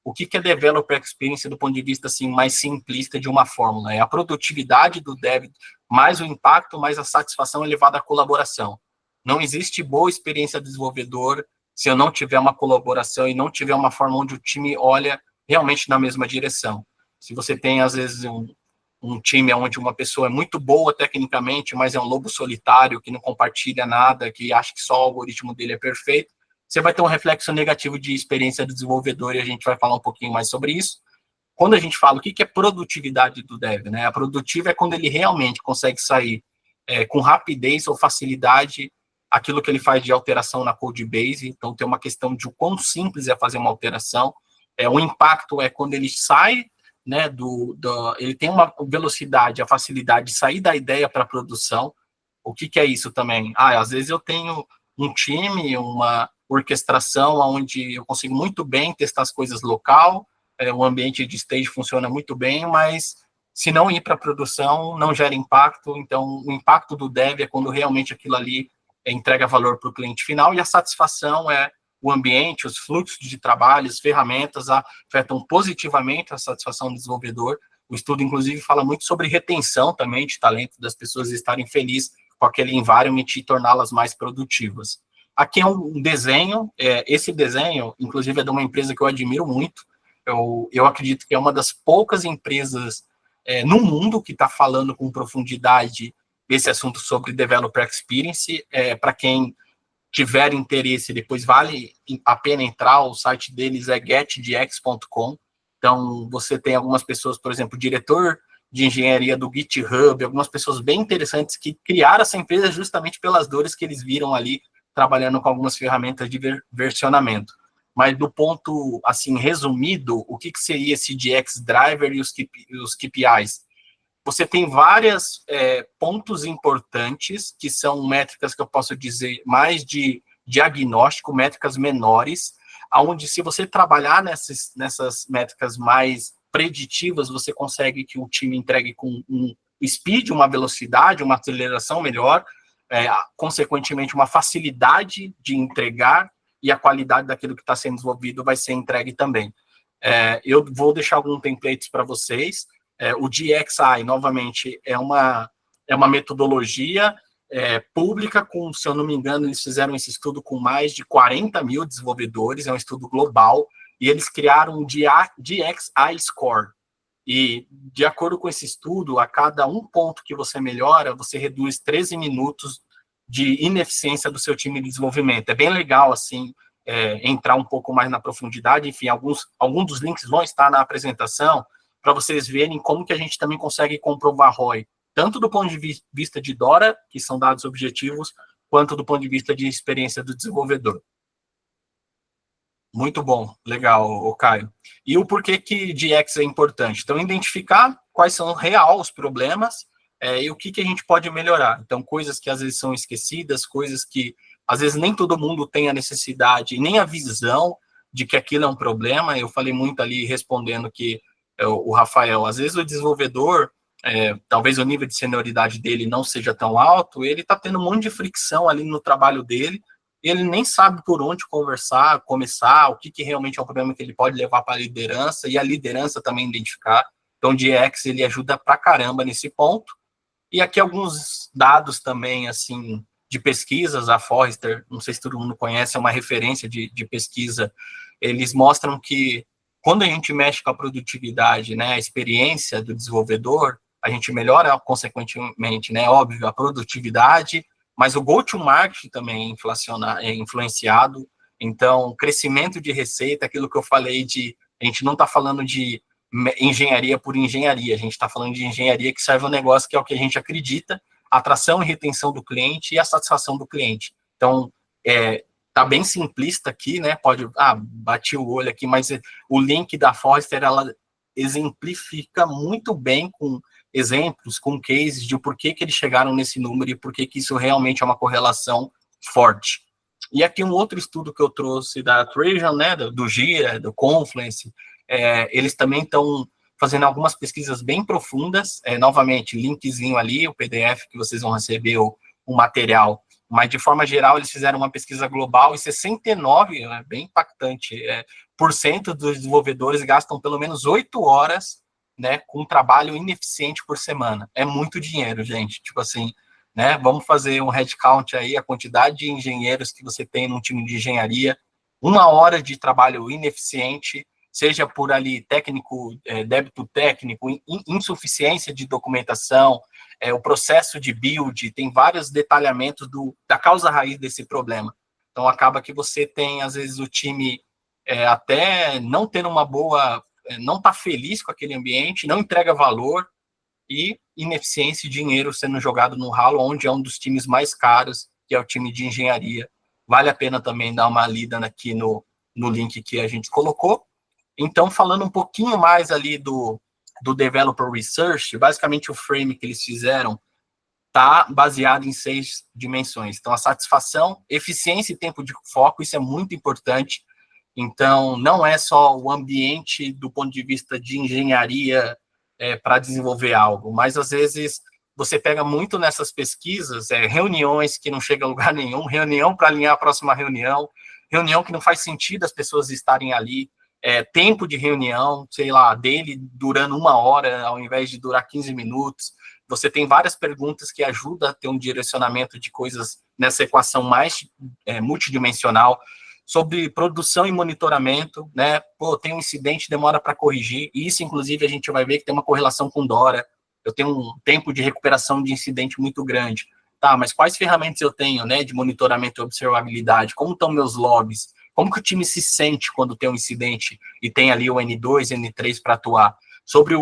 O que é Developer Experience do ponto de vista assim, mais simplista de uma fórmula? É a produtividade do dev, mais o impacto, mais a satisfação elevada à colaboração. Não existe boa experiência do desenvolvedor se eu não tiver uma colaboração e não tiver uma forma onde o time olha realmente na mesma direção. Se você tem, às vezes, um time onde uma pessoa é muito boa tecnicamente, mas é um lobo solitário, que não compartilha nada, que acha que só o algoritmo dele é perfeito, você vai ter um reflexo negativo de experiência do desenvolvedor, e a gente vai falar um pouquinho mais sobre isso. Quando a gente fala o que é produtividade do dev, né? A produtiva é quando ele realmente consegue sair com rapidez ou facilidade aquilo que ele faz de alteração na code base. Então, tem uma questão de o quão simples é fazer uma alteração. O impacto é quando ele sai, né, ele tem uma velocidade, a facilidade de sair da ideia para a produção. O que é isso também? Às vezes eu tenho um time, uma orquestração onde eu consigo muito bem testar as coisas local, o ambiente de stage funciona muito bem, mas se não ir para a produção, não gera impacto. Então, o impacto do dev é quando realmente aquilo ali entrega valor para o cliente final, e a satisfação é o ambiente, os fluxos de trabalho, as ferramentas afetam positivamente a satisfação do desenvolvedor. O estudo, inclusive, fala muito sobre retenção também de talento, das pessoas estarem felizes com aquele environment e torná-las mais produtivas. Aqui é um desenho, esse desenho, inclusive, é de uma empresa que eu admiro muito. Eu acredito que é uma das poucas empresas no mundo que está falando com profundidade esse assunto sobre Developer Experience. Para quem tiver interesse, depois vale a pena entrar, o site deles é getdx.com. Então, você tem algumas pessoas, por exemplo, diretor de engenharia do GitHub, algumas pessoas bem interessantes que criaram essa empresa justamente pelas dores que eles viram ali, trabalhando com algumas ferramentas de versionamento. Mas do ponto, assim, resumido, o que seria esse DX Driver e os KPIs? Você tem vários pontos importantes, que são métricas que eu posso dizer mais de diagnóstico, métricas menores, onde se você trabalhar nessas métricas mais preditivas, você consegue que o time entregue com um speed, uma velocidade, uma aceleração melhor, consequentemente uma facilidade de entregar, e a qualidade daquilo que está sendo desenvolvido vai ser entregue também. Eu vou deixar alguns templates para vocês. O DXI, novamente, é uma metodologia pública, se eu não me engano, eles fizeram esse estudo com mais de 40 mil desenvolvedores, é um estudo global, e eles criaram o DXI Score. E, de acordo com esse estudo, a cada um ponto que você melhora, você reduz 13 minutos de ineficiência do seu time de desenvolvimento. É bem legal, assim, entrar um pouco mais na profundidade. Enfim, alguns dos links vão estar na apresentação, para vocês verem como que a gente também consegue comprovar ROI, tanto do ponto de vista de DORA, que são dados objetivos, quanto do ponto de vista de experiência do desenvolvedor. Muito bom, legal, Caio. E o porquê que DX é importante? Então, identificar quais são real os problemas e o que a gente pode melhorar. Então, coisas que às vezes são esquecidas, coisas que às vezes nem todo mundo tem a necessidade, nem a visão de que aquilo é um problema. Eu falei muito ali respondendo que o Rafael, às vezes o desenvolvedor, talvez o nível de senioridade dele não seja tão alto, ele está tendo um monte de fricção ali no trabalho dele, ele nem sabe por onde começar, o que realmente é um problema que ele pode levar para a liderança, e a liderança também identificar. Então, o DX, ele ajuda pra caramba nesse ponto. E aqui alguns dados também, assim, de pesquisas, a Forrester, não sei se todo mundo conhece, é uma referência de pesquisa. Eles mostram que quando a gente mexe com a produtividade, né, a experiência do desenvolvedor, a gente melhora, consequentemente, né, óbvio, a produtividade, mas o go-to-market também é influenciado. Então, crescimento de receita, aquilo que eu falei a gente não está falando de engenharia por engenharia, a gente está falando de engenharia que serve ao negócio, que é o que a gente acredita, atração e retenção do cliente e a satisfação do cliente. Então, tá bem simplista aqui, né? Bati o olho aqui, mas o link da Forrester, ela exemplifica muito bem com exemplos, com cases de por que eles chegaram nesse número e por que isso realmente é uma correlação forte. E aqui um outro estudo que eu trouxe da Trajan, né, do Gira, do Confluence, eles também estão fazendo algumas pesquisas bem profundas, novamente, linkzinho ali, o PDF que vocês vão receber, o material, mas de forma geral eles fizeram uma pesquisa global e 69, bem impactante, por cento dos desenvolvedores gastam pelo menos 8 horas, né, com um trabalho ineficiente por semana. É muito dinheiro, gente, tipo assim, né, vamos fazer um headcount aí, a quantidade de engenheiros que você tem num time de engenharia, 1 hora de trabalho ineficiente, seja por ali técnico, débito técnico, insuficiência de documentação, o processo de build, tem vários detalhamentos da causa raiz desse problema. Então, acaba que você tem, às vezes, o time até não tendo uma boa, não está feliz com aquele ambiente, não entrega valor, e ineficiência e dinheiro sendo jogado no ralo, onde é um dos times mais caros, que é o time de engenharia. Vale a pena também dar uma lida aqui no link que a gente colocou. Então, falando um pouquinho mais ali do Developer Research, basicamente o frame que eles fizeram está baseado em 6 dimensões. Então, a satisfação, eficiência e tempo de foco, isso é muito importante. Então, não é só o ambiente do ponto de vista de engenharia para desenvolver algo, mas às vezes você pega muito nessas pesquisas, reuniões que não chegam a lugar nenhum, reunião para alinhar a próxima reunião, reunião que não faz sentido as pessoas estarem ali, tempo de reunião, sei lá, dele durando 1 hora ao invés de durar 15 minutos. Você tem várias perguntas que ajudam a ter um direcionamento de coisas nessa equação mais multidimensional, sobre produção e monitoramento, né? Pô, tem um incidente, demora para corrigir, e isso, inclusive, a gente vai ver que tem uma correlação com DORA. Eu tenho um tempo de recuperação de incidente muito grande. Tá, mas quais ferramentas eu tenho, né, de monitoramento e observabilidade? Como estão meus logs? Como que o time se sente quando tem um incidente e tem ali o N2, N3 para atuar? Sobre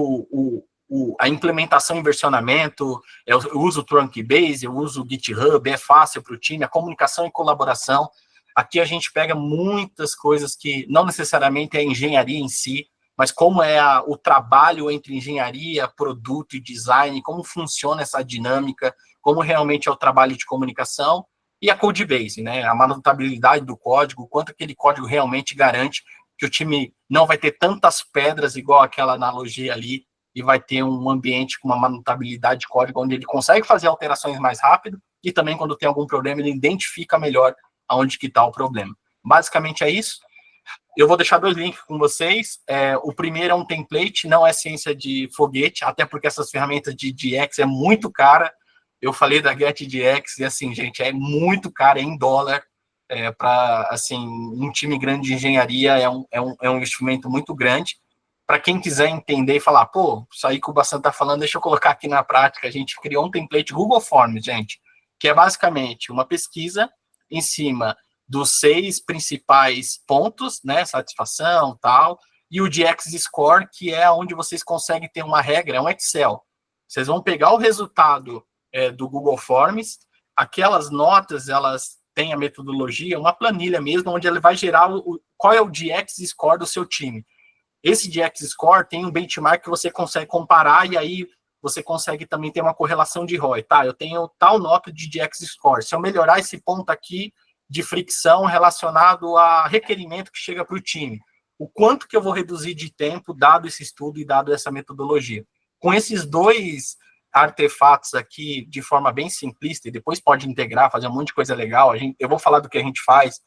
a implementação em versionamento, eu uso o Trunkbase, eu uso o GitHub, é fácil para o time, a comunicação e colaboração. Aqui a gente pega muitas coisas que não necessariamente é a engenharia em si, mas como é o trabalho entre engenharia, produto e design, como funciona essa dinâmica, como realmente é o trabalho de comunicação, e a codebase, né? A manutabilidade do código, quanto aquele código realmente garante que o time não vai ter tantas pedras, igual aquela analogia ali, e vai ter um ambiente com uma manutabilidade de código onde ele consegue fazer alterações mais rápido, e também quando tem algum problema ele identifica melhor aonde que está o problema. Basicamente é isso. Eu vou deixar 2 links com vocês. O primeiro é um template, não é ciência de foguete, até porque essas ferramentas de DX é muito cara. Eu falei da GetDX e, assim, gente, é muito cara em dólar. Para, assim, um time grande de engenharia é um investimento muito grande. Para quem quiser entender e falar, pô, isso aí que o Bassan está falando, deixa eu colocar aqui na prática. A gente criou um template Google Forms, gente, que é basicamente uma pesquisa em cima dos 6 principais pontos, né, satisfação, tal, e o DX Score, que é onde vocês conseguem ter uma regra, é um Excel. Vocês vão pegar o resultado do Google Forms, aquelas notas, elas têm a metodologia, uma planilha mesmo, onde ele vai gerar qual é o DX Score do seu time. Esse DX Score tem um benchmark que você consegue comparar, e aí você consegue também ter uma correlação de ROI, tá? Eu tenho tal nota de DX Score. Se eu melhorar esse ponto aqui de fricção relacionado a requerimento que chega para o time, o quanto que eu vou reduzir de tempo, dado esse estudo e dado essa metodologia. Com esses 2 artefatos aqui, de forma bem simplista, e depois pode integrar, fazer um monte de coisa legal, eu vou falar do que a gente faz.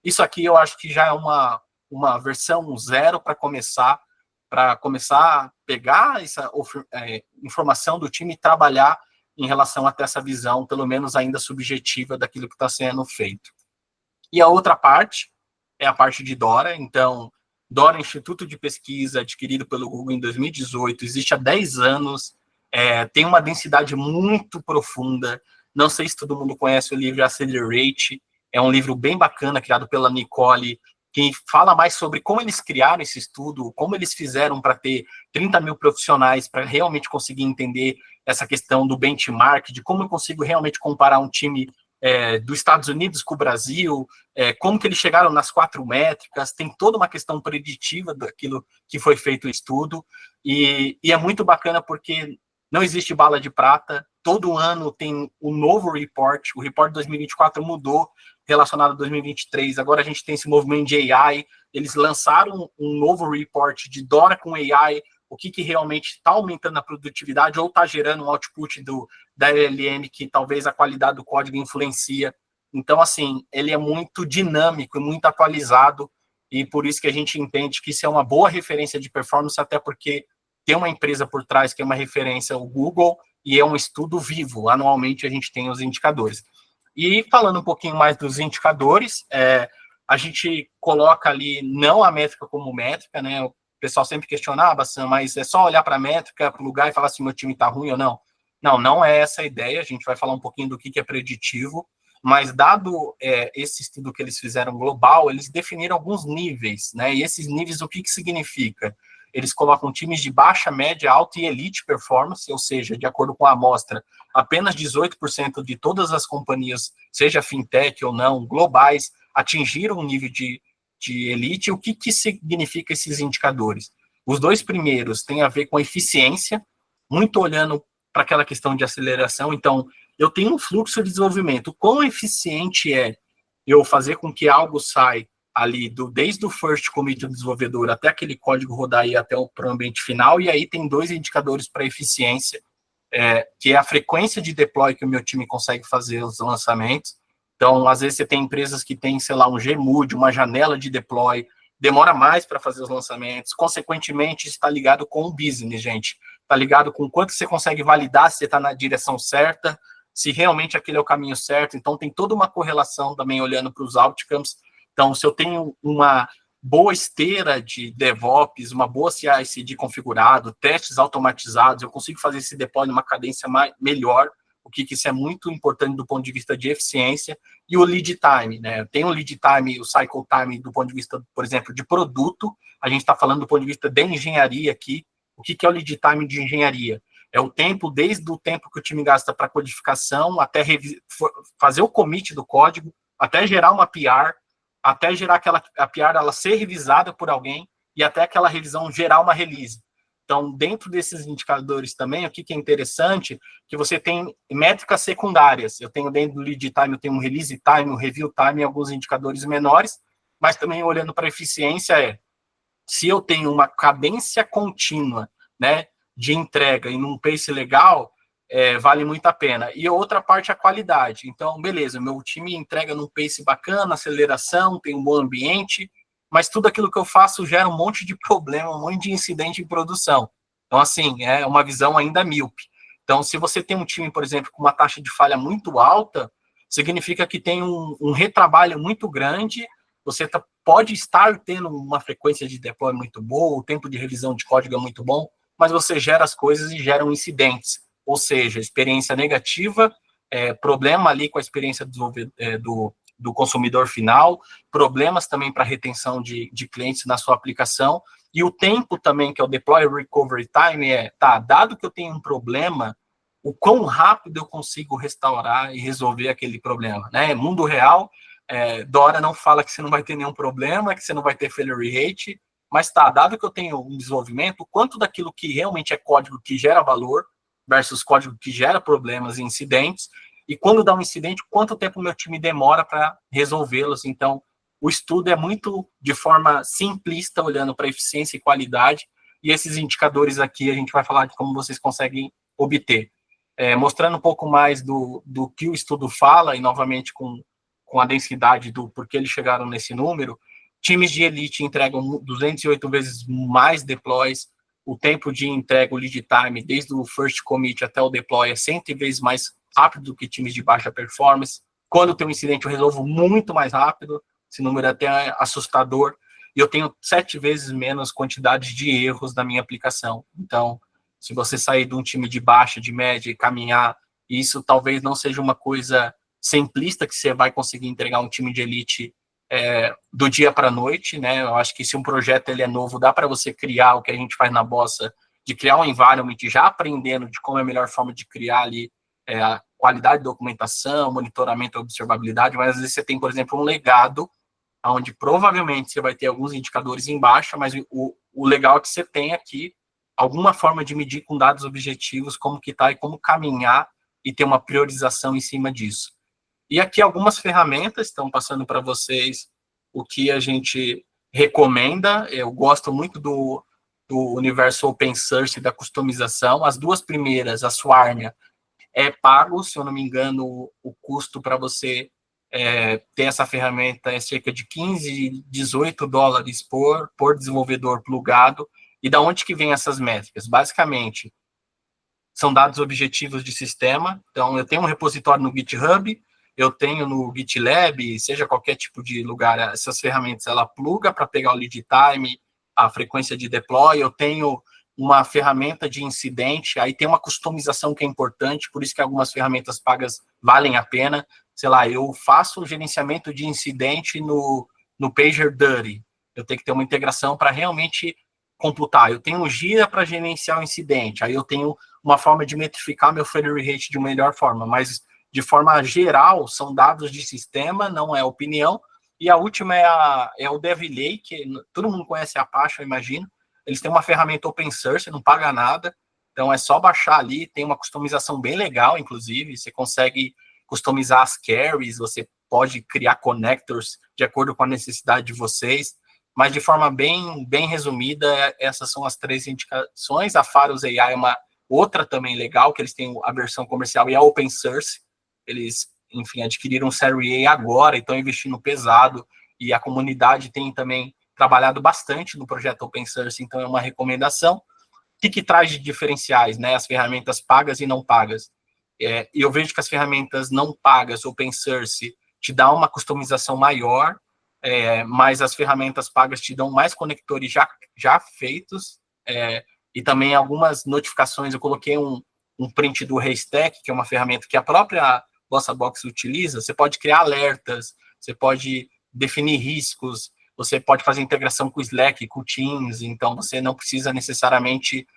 Isso aqui eu acho que já é uma versão 0 para começar a pegar essa informação do time e trabalhar em relação a ter essa visão, pelo menos ainda subjetiva, daquilo que está sendo feito. E a outra parte é a parte de DORA. Então, DORA, Instituto de Pesquisa, adquirido pelo Google em 2018, existe há 10 anos, tem uma densidade muito profunda. Não sei se todo mundo conhece o livro Accelerate, é um livro bem bacana, criado pela Nicole, que fala mais sobre como eles criaram esse estudo, como eles fizeram para ter 30 mil profissionais, para realmente conseguir entender essa questão do benchmark, de como eu consigo realmente comparar um time dos Estados Unidos com o Brasil, como que eles chegaram nas 4 métricas, tem toda uma questão preditiva daquilo que foi feito o estudo, e é muito bacana porque não existe bala de prata, todo ano tem um novo report, o report de 2024 mudou relacionado a 2023, agora a gente tem esse movimento de AI, eles lançaram um novo report de Dora com AI, o que realmente está aumentando a produtividade ou está gerando um output da LLM que talvez a qualidade do código influencia. Então, assim, ele é muito dinâmico e muito atualizado, e por isso que a gente entende que isso é uma boa referência de performance, até porque tem uma empresa por trás que é uma referência, o Google, e é um estudo vivo. Anualmente a gente tem os indicadores. E falando um pouquinho mais dos indicadores, a gente coloca ali não a métrica como métrica, né? O pessoal sempre questionava, Sam, mas é só olhar para a métrica, para o lugar e falar se meu time está ruim ou não. Não é essa a ideia. A gente vai falar um pouquinho do que é preditivo, mas dado esse estudo que eles fizeram global, eles definiram alguns níveis, né? E esses níveis, o que significa? Eles colocam times de baixa, média, alta e elite performance, ou seja, de acordo com a amostra, apenas 18% de todas as companhias, seja fintech ou não, globais, atingiram um nível de elite. O que significa esses indicadores? Os dois primeiros têm a ver com a eficiência, muito olhando para aquela questão de aceleração. Então, eu tenho um fluxo de desenvolvimento. Quão eficiente é eu fazer com que algo saia ali, desde o first commit do desenvolvedor até aquele código rodar aí até o ambiente final, e aí tem dois indicadores para eficiência, que é a frequência de deploy que o meu time consegue fazer os lançamentos. Então, às vezes você tem empresas que têm, sei lá, um Gmood, uma janela de deploy, demora mais para fazer os lançamentos, consequentemente está ligado com o business, gente. Está ligado com quanto você consegue validar se você está na direção certa, se realmente aquele é o caminho certo. Então, tem toda uma correlação também olhando para os outcomes. Então, se eu tenho uma boa esteira de DevOps, uma boa CI/CD configurado, testes automatizados, eu consigo fazer esse deploy numa cadência melhor, o que isso é muito importante do ponto de vista de eficiência, e o lead time, né? Tem o lead time, o cycle time do ponto de vista, por exemplo, de produto, a gente está falando do ponto de vista de engenharia aqui. O que é o lead time de engenharia? É o tempo, desde o tempo que o time gasta para codificação, até fazer o commit do código, até gerar uma PR, até gerar a PR ela ser revisada por alguém, e até aquela revisão gerar uma release. Então, dentro desses indicadores também, o que é interessante, que você tem métricas secundárias. Eu tenho dentro do lead time, eu tenho um release time, um review time, alguns indicadores menores, mas também olhando para a eficiência se eu tenho uma cadência contínua, né, de entrega e num pace legal, vale muito a pena. E a outra parte é a qualidade. Então, beleza, meu time entrega num pace bacana, aceleração, tem um bom ambiente, mas tudo aquilo que eu faço gera um monte de problema, um monte de incidente em produção. Então, assim, é uma visão ainda míope. Então, se você tem um time, por exemplo, com uma taxa de falha muito alta, significa que tem um retrabalho muito grande, você pode estar tendo uma frequência de deploy muito boa, o tempo de revisão de código é muito bom, mas você gera as coisas e geram incidentes, ou seja, experiência negativa, problema ali com a experiência do consumidor final, problemas também para retenção de clientes na sua aplicação, e o tempo também, que é o Deploy Recovery Time, dado que eu tenho um problema, o quão rápido eu consigo restaurar e resolver aquele problema, né? Mundo real, Dora não fala que você não vai ter nenhum problema, que você não vai ter failure rate, mas dado que eu tenho um desenvolvimento, quanto daquilo que realmente é código que gera valor versus código que gera problemas e incidentes, e quando dá um incidente, quanto tempo o meu time demora para resolvê-los. Então, o estudo é muito de forma simplista, olhando para eficiência e qualidade, e esses indicadores aqui a gente vai falar de como vocês conseguem obter. Mostrando um pouco mais do que o estudo fala, e novamente com a densidade do porquê eles chegaram nesse número, times de elite entregam 208 vezes mais deploys, o tempo de entrega, o lead time, desde o first commit até o deploy, é 100 vezes mais rápido do que times de baixa performance. Quando tem um incidente, eu resolvo muito mais rápido, esse número é até assustador, e eu tenho 7 vezes menos quantidade de erros na minha aplicação. Então, se você sair de um time de baixa, de média e caminhar, isso talvez não seja uma coisa simplista que você vai conseguir entregar um time de elite do dia para a noite, né? Eu acho que se um projeto ele é novo, dá para você criar o que a gente faz na Bossa, de criar um environment, já aprendendo de como é a melhor forma de criar ali a qualidade de documentação, monitoramento e observabilidade, mas às vezes você tem, por exemplo, um legado, onde provavelmente você vai ter alguns indicadores em baixa, mas o legal é que você tem aqui alguma forma de medir com dados objetivos como que está e como caminhar e ter uma priorização em cima disso. E aqui algumas ferramentas estão passando para vocês o que a gente recomenda. Eu gosto muito do universo open source da customização. As duas primeiras, a Swarmia, é pago, se eu não me engano, o custo para você ter essa ferramenta é cerca de 15, 18 dólares por desenvolvedor plugado. E da onde que vem essas métricas? Basicamente, são dados objetivos de sistema. Então, eu tenho um repositório no GitHub, eu tenho no GitLab, seja qualquer tipo de lugar, essas ferramentas, ela pluga para pegar o lead time, a frequência de deploy, eu tenho uma ferramenta de incidente, aí tem uma customização que é importante, por isso que algumas ferramentas pagas valem a pena. Sei lá, eu faço o gerenciamento de incidente no PagerDuty, eu tenho que ter uma integração para realmente computar. Eu tenho o Gira para gerenciar o incidente, aí eu tenho uma forma de metrificar meu failure rate de uma melhor forma, mas de forma geral, são dados de sistema, não é opinião. E a última é o DevLake, que todo mundo conhece a Apache, eu imagino. Eles têm uma ferramenta open source, não paga nada, então é só baixar ali, tem uma customização bem legal, inclusive, você consegue customizar as carries, você pode criar connectors de acordo com a necessidade de vocês, mas de forma bem resumida, essas são as 3 indicações. A Pharos AI é uma outra também legal, que eles têm a versão comercial e a open source. Eles, enfim, adquiriram o Série A agora e estão investindo pesado, e a comunidade tem também trabalhado bastante no projeto open source, então é uma recomendação. O que traz de diferenciais, né? As ferramentas pagas e não pagas. E eu vejo que as ferramentas não pagas, open source, te dá uma customização maior, mas as ferramentas pagas te dão mais conectores já feitos, e também algumas notificações. Eu coloquei um print do Haystack, que é uma ferramenta que a própria VossaBox utiliza. Você pode criar alertas, você pode definir riscos, você pode fazer integração com o Slack, com o Teams, então você não precisa necessariamente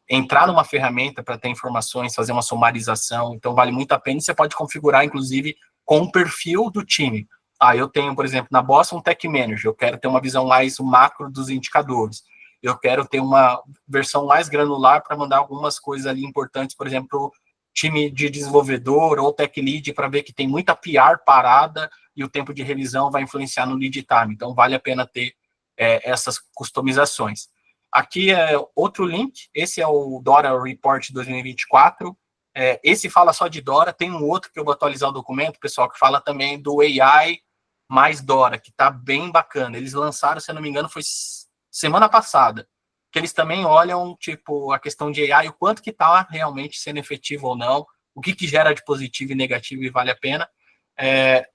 entrar numa ferramenta para ter informações, fazer uma sumarização, então vale muito a pena, e você pode configurar, inclusive, com o perfil do time. Eu tenho, por exemplo, na Bossa um Tech Manager, eu quero ter uma visão mais macro dos indicadores, eu quero ter uma versão mais granular para mandar algumas coisas ali importantes, por exemplo, time de desenvolvedor ou tech lead, para ver que tem muita PR parada e o tempo de revisão vai influenciar no lead time. Então, vale a pena ter essas customizações. Aqui é outro link, esse é o Dora Report 2024. Esse fala só de Dora, tem um outro que eu vou atualizar o documento, pessoal, que fala também do AI mais Dora, que está bem bacana. Eles lançaram, se eu não me engano, foi semana passada, que eles também olham, tipo, a questão de AI, o quanto que está realmente sendo efetivo ou não, o que gera de positivo e negativo e vale a pena.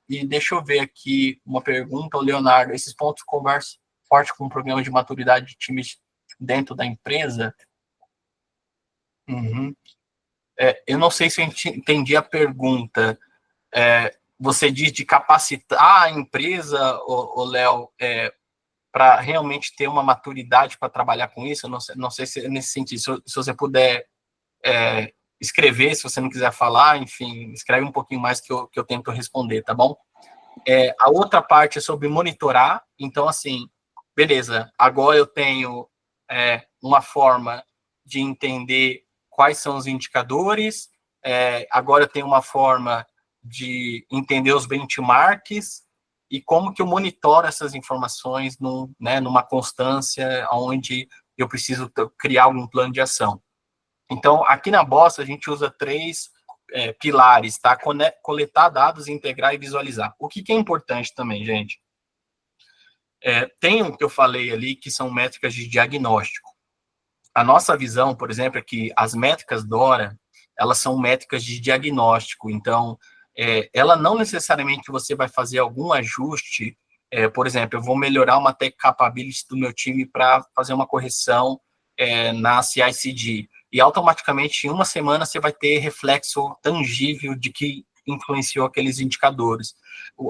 E deixa eu ver aqui uma pergunta, o Leonardo, esses pontos conversam forte com o programa de maturidade de times dentro da empresa? Eu não sei se eu entendi a pergunta. Você diz de capacitar a empresa, Léo, para realmente ter uma maturidade para trabalhar com isso? Eu não sei se nesse sentido, se você puder escrever, se você não quiser falar, enfim, escreve um pouquinho mais que eu tento responder, tá bom? A outra parte é sobre monitorar. Então, assim, beleza, agora eu tenho uma forma de entender quais são os indicadores, agora eu tenho uma forma de entender os benchmarks e como que eu monitoro essas informações numa constância onde eu preciso criar algum plano de ação. Então, aqui na Bossa, a gente usa 3 pilares, tá? Coletar dados, integrar e visualizar. O que é importante também, gente? Tem o que eu falei ali, que são métricas de diagnóstico. A nossa visão, por exemplo, é que as métricas Dora, elas são métricas de diagnóstico. Então, ela não necessariamente você vai fazer algum ajuste. Por exemplo, eu vou melhorar uma tech capability do meu time para fazer uma correção na CI/CD. E automaticamente, em uma semana, você vai ter reflexo tangível de que influenciou aqueles indicadores.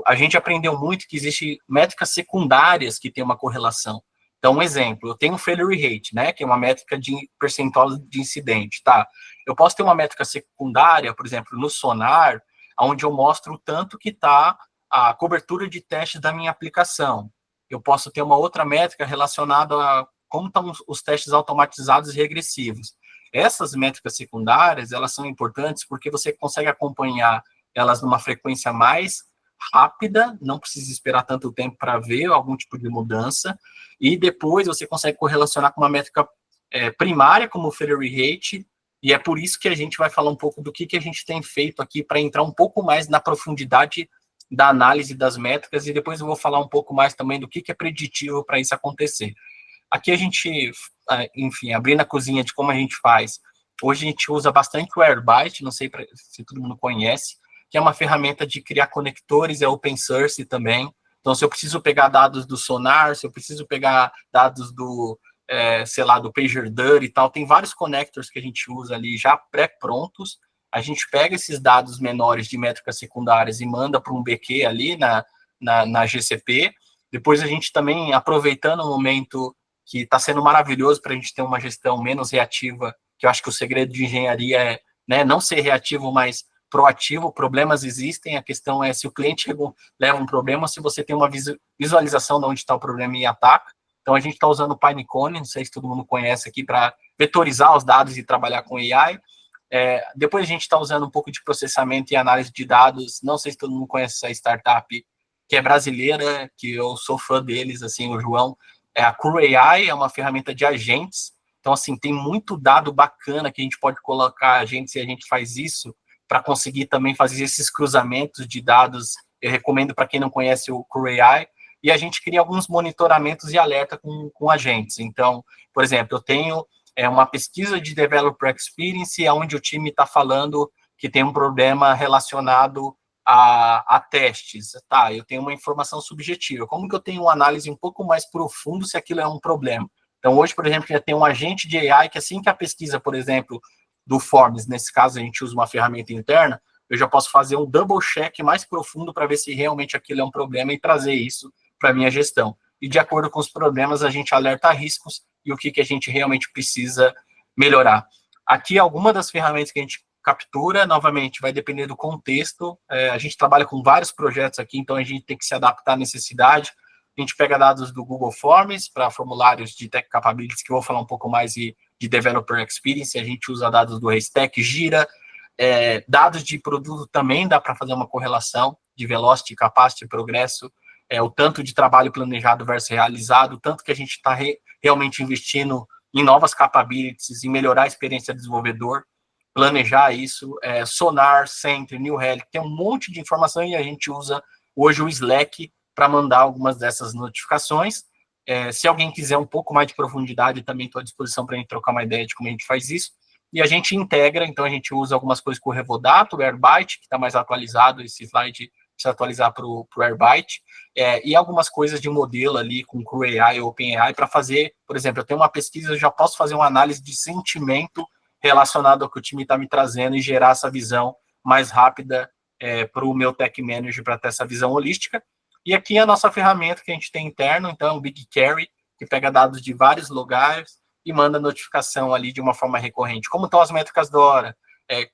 A gente aprendeu muito que existem métricas secundárias que têm uma correlação. Então, um exemplo, eu tenho o failure rate, né, que é uma métrica de percentual de incidente, tá? Eu posso ter uma métrica secundária, por exemplo, no Sonar, onde eu mostro o tanto que está a cobertura de testes da minha aplicação. Eu posso ter uma outra métrica relacionada a como estão os testes automatizados e regressivos. Essas métricas secundárias, elas são importantes porque você consegue acompanhar elas numa frequência mais rápida, não precisa esperar tanto tempo para ver algum tipo de mudança, e depois você consegue correlacionar com uma métrica primária, como o failure rate, e é por isso que a gente vai falar um pouco do que a gente tem feito aqui para entrar um pouco mais na profundidade da análise das métricas, e depois eu vou falar um pouco mais também do que é preditivo para isso acontecer. Aqui a gente, enfim, abrindo a cozinha de como a gente faz, hoje a gente usa bastante o Airbyte, não sei se todo mundo conhece, que é uma ferramenta de criar conectores, é open source também. Então, se eu preciso pegar dados do Sonar, se eu preciso pegar dados do, sei lá, do PagerDuty e tal, tem vários connectors que a gente usa ali já pré-prontos. A gente pega esses dados menores de métricas secundárias e manda para um BQ ali na GCP. Depois a gente também, aproveitando o momento que está sendo maravilhoso para a gente ter uma gestão menos reativa, que eu acho que o segredo de engenharia é, né, não ser reativo, mas proativo. Problemas existem, a questão é se o cliente leva um problema, se você tem uma visualização de onde está o problema e ataca. Então, a gente está usando o Pinecone, não sei se todo mundo conhece aqui, para vetorizar os dados e trabalhar com AI. Depois a gente está usando um pouco de processamento e análise de dados, não sei se todo mundo conhece essa startup, que é brasileira, que eu sou fã deles, assim, o João, a Cure AI, é uma ferramenta de agentes. Então, assim, tem muito dado bacana que a gente pode colocar agentes e a gente faz isso para conseguir também fazer esses cruzamentos de dados. Eu recomendo para quem não conhece o Cure AI, e a gente cria alguns monitoramentos e alerta com agentes. Então, por exemplo, eu tenho uma pesquisa de Developer Experience, onde o time está falando que tem um problema relacionado a testes. Tá, eu tenho uma informação subjetiva. Como que eu tenho uma análise um pouco mais profunda se aquilo é um problema? Então, hoje, por exemplo, já tem um agente de AI que assim que a pesquisa, por exemplo, do Forms, nesse caso a gente usa uma ferramenta interna, eu já posso fazer um double check mais profundo para ver se realmente aquilo é um problema e trazer isso para a minha gestão. E de acordo com os problemas, a gente alerta riscos e o que a gente realmente precisa melhorar. Aqui, alguma das ferramentas que a gente captura, novamente, vai depender do contexto. A gente trabalha com vários projetos aqui, então a gente tem que se adaptar à necessidade. A gente pega dados do Google Forms para formulários de Tech Capabilities, que eu vou falar um pouco mais de Developer Experience. A gente usa dados do Haystack, Gira. Dados de produto também dá para fazer uma correlação de velocity, capacity, progresso, o tanto de trabalho planejado versus realizado, o tanto que a gente está realmente investindo em novas capabilities, em melhorar a experiência do desenvolvedor, planejar isso, Sonar, Sentry, New Relic, tem um monte de informação e a gente usa hoje o Slack para mandar algumas dessas notificações. Se alguém quiser um pouco mais de profundidade, também estou à disposição para a gente trocar uma ideia de como a gente faz isso. E a gente integra, então a gente usa algumas coisas com o Revodato, o Airbyte, que está mais atualizado, esse slide precisa atualizar para o Airbyte, e algumas coisas de modelo ali com Cure AI ou OpenAI para fazer, por exemplo, eu tenho uma pesquisa, eu já posso fazer uma análise de sentimento relacionado ao que o time está me trazendo e gerar essa visão mais rápida para o meu Tech Manager para ter essa visão holística. E aqui é a nossa ferramenta que a gente tem interno, então o BigQuery, que pega dados de vários lugares e manda notificação ali de uma forma recorrente. Como estão as métricas da hora?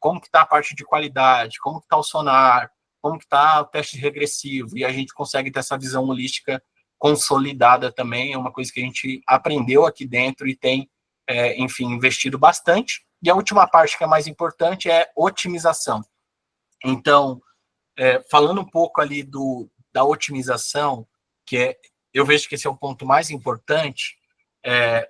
Como que está a parte de qualidade? Como que está o Sonar? Como que está o teste regressivo? E a gente consegue ter essa visão holística consolidada também, é uma coisa que a gente aprendeu aqui dentro e tem, enfim, investido bastante. E a última parte que é mais importante é otimização. Então, falando um pouco ali da otimização, eu vejo que esse é o ponto mais importante,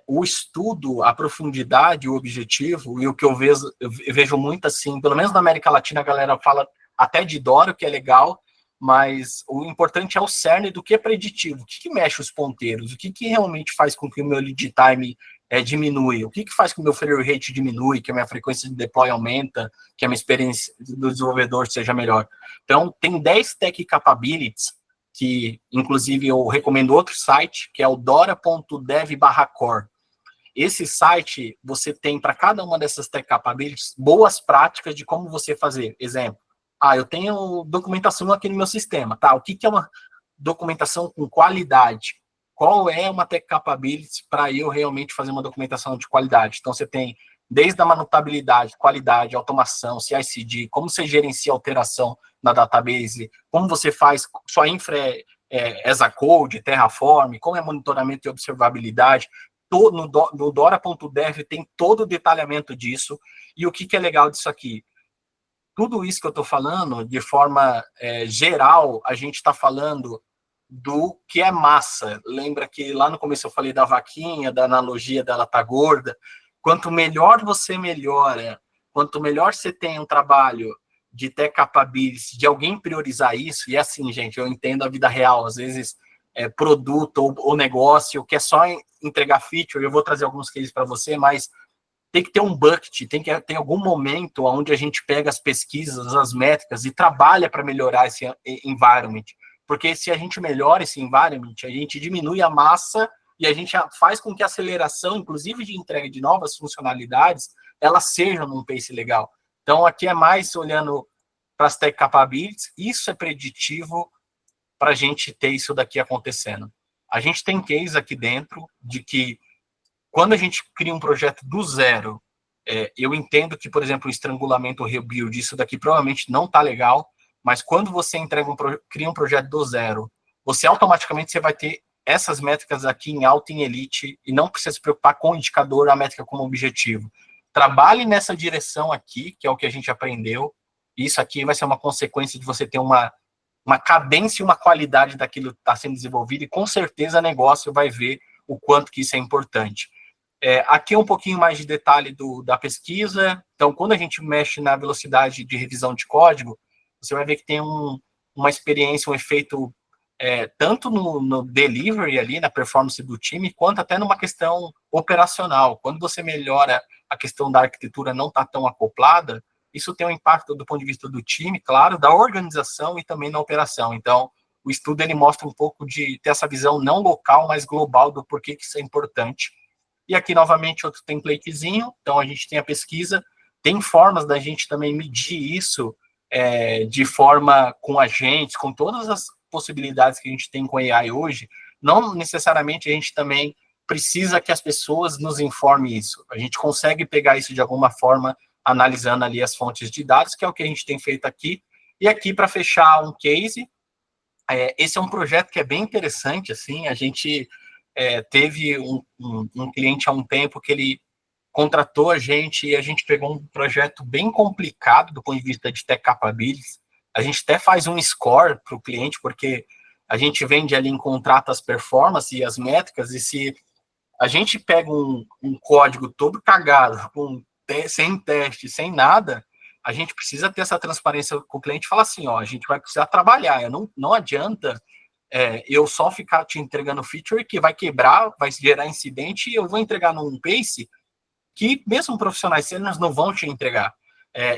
o estudo, a profundidade, o objetivo, e o que eu vejo muito assim, pelo menos na América Latina, a galera fala até de DORA, que é legal, mas o importante é o cerne do que é preditivo, o que mexe os ponteiros, o que realmente faz com que o meu lead time diminui, o que faz com que o meu failure rate diminui, que a minha frequência de deploy aumenta, que a minha experiência do desenvolvedor seja melhor. Então, tem 10 Tech Capabilities, que inclusive eu recomendo outro site, que é o dora.dev/core. Esse site, você tem para cada uma dessas Tech Capabilities boas práticas de como você fazer. Exemplo, eu tenho documentação aqui no meu sistema, tá? O que é uma documentação com qualidade? Qual é uma Tech Capability para eu realmente fazer uma documentação de qualidade? Então, você tem desde a manutabilidade, qualidade, automação, CI/CD, como você gerencia alteração na database, como você faz sua infra as a code, Terraform, como é monitoramento e observabilidade, no Dora.dev tem todo o detalhamento disso. E o que é legal disso aqui? Tudo isso que eu estou falando, de forma geral, a gente está falando do que é massa. Lembra que lá no começo eu falei da vaquinha, da analogia dela tá gorda? Quanto melhor você melhora, quanto melhor você tem um trabalho de tech capabilities, de alguém priorizar isso, e assim, gente, eu entendo a vida real, às vezes produto ou negócio que é só entregar feature, eu vou trazer alguns cases para você, mas tem que ter um bucket, tem que ter algum momento onde a gente pega as pesquisas, as métricas e trabalha para melhorar esse environment. Porque se a gente melhora esse environment, a gente diminui a massa e a gente faz com que a aceleração, inclusive de entrega de novas funcionalidades, ela seja num pace legal. Então, aqui é mais olhando para as tech capabilities, isso é preditivo para a gente ter isso daqui acontecendo. A gente tem case aqui dentro de que quando a gente cria um projeto do zero, eu entendo que, por exemplo, o estrangulamento, o rebuild, isso daqui provavelmente não está legal, mas quando você cria um projeto do zero, você automaticamente vai ter essas métricas aqui em alta e em elite e não precisa se preocupar com o indicador, a métrica como objetivo. Trabalhe nessa direção aqui, que é o que a gente aprendeu. Isso aqui vai ser uma consequência de você ter uma cadência e uma qualidade daquilo que está sendo desenvolvido e com certeza o negócio vai ver o quanto que isso é importante. Aqui é um pouquinho mais de detalhe da pesquisa. Então, quando a gente mexe na velocidade de revisão de código, você vai ver que tem uma experiência, um efeito tanto no delivery ali, na performance do time, quanto até numa questão operacional. Quando você melhora a questão da arquitetura não está tão acoplada, isso tem um impacto do ponto de vista do time, claro, da organização e também na operação. Então, o estudo ele mostra um pouco de ter essa visão não local, mas global do porquê que isso é importante. E aqui, novamente, outro templatezinho. Então, a gente tem a pesquisa. Tem formas da gente também medir isso de forma com agentes, com todas as possibilidades que a gente tem com AI hoje. Não necessariamente a gente também precisa que as pessoas nos informem isso. A gente consegue pegar isso de alguma forma, analisando ali as fontes de dados, que é o que a gente tem feito aqui. E aqui, para fechar um case, esse é um projeto que é bem interessante, assim, a gente teve um cliente há um tempo que ele contratou a gente e a gente pegou um projeto bem complicado do ponto de vista de tech capabilities. A gente até faz um score para o cliente, porque a gente vende ali em contrato as performances e as métricas, e se a gente pega um código todo cagado, sem teste, sem nada, a gente precisa ter essa transparência com o cliente e falar assim, ó, a gente vai precisar trabalhar, não adianta eu só ficar te entregando feature que vai quebrar, vai gerar incidente e eu vou entregar num pace que mesmo profissionais sêniores não vão te entregar.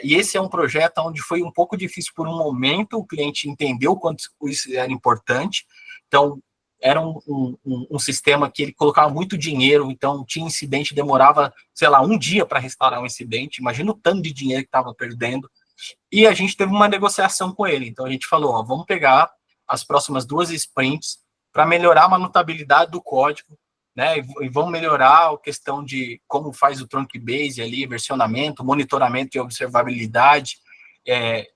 E esse é um projeto onde foi um pouco difícil por um momento, o cliente entendeu o quanto isso era importante, então era um sistema que ele colocava muito dinheiro, então tinha incidente, demorava, sei lá, um dia para restaurar um incidente, imagina o tanto de dinheiro que estava perdendo, e a gente teve uma negociação com ele, então a gente falou, ó, vamos pegar as próximas 2 sprints para melhorar a manutabilidade do código, né, e vão melhorar a questão de como faz o trunk base ali, versionamento, monitoramento e observabilidade,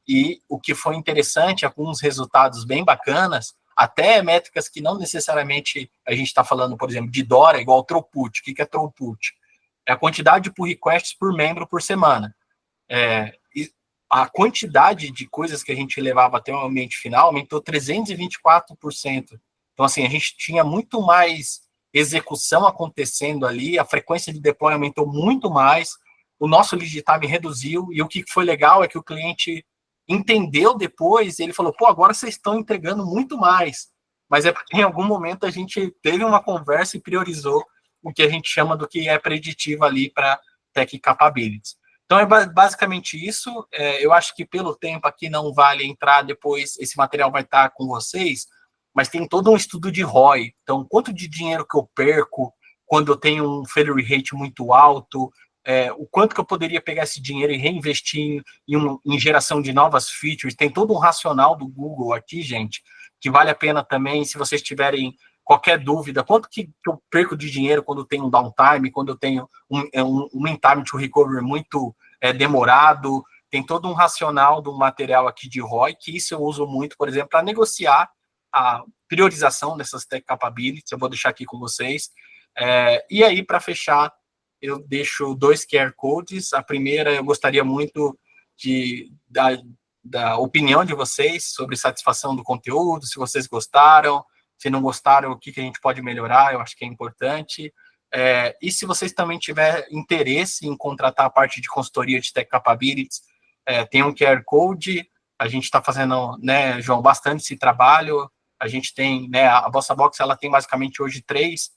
e o que foi interessante, alguns resultados bem bacanas, até métricas que não necessariamente a gente está falando, por exemplo, de Dora, igual throughput. O que é throughput? É a quantidade de pull requests por membro por semana. E a quantidade de coisas que a gente levava até o ambiente final aumentou 324%. Então, assim, a gente tinha muito mais execução acontecendo ali, a frequência de deploy aumentou muito mais, o nosso lead time reduziu, e o que foi legal é que o cliente entendeu depois, ele falou, pô, agora vocês estão entregando muito mais, mas é porque em algum momento a gente teve uma conversa e priorizou o que a gente chama do que é preditivo ali para tech capabilities. Então é basicamente isso, eu acho que pelo tempo aqui não vale entrar depois, esse material vai estar com vocês, mas tem todo um estudo de ROI, então quanto de dinheiro que eu perco quando eu tenho um failure rate muito alto, o quanto que eu poderia pegar esse dinheiro e reinvestir em geração de novas features, tem todo um racional do Google aqui, gente, que vale a pena também, se vocês tiverem qualquer dúvida, quanto que eu perco de dinheiro quando eu tenho um downtime, quando eu tenho um in time to recovery muito demorado, tem todo um racional do material aqui de ROI, que isso eu uso muito, por exemplo, para negociar a priorização dessas tech capabilities, eu vou deixar aqui com vocês, E aí, para fechar, eu deixo 2 QR Codes. A primeira, eu gostaria muito da opinião de vocês sobre satisfação do conteúdo, se vocês gostaram, se não gostaram, o que a gente pode melhorar, eu acho que é importante. E se vocês também tiverem interesse em contratar a parte de consultoria de Tech Capabilities, tem um QR Code, a gente está fazendo, né, João, bastante esse trabalho, a gente tem, né, a Bossa Box, ela tem basicamente hoje 3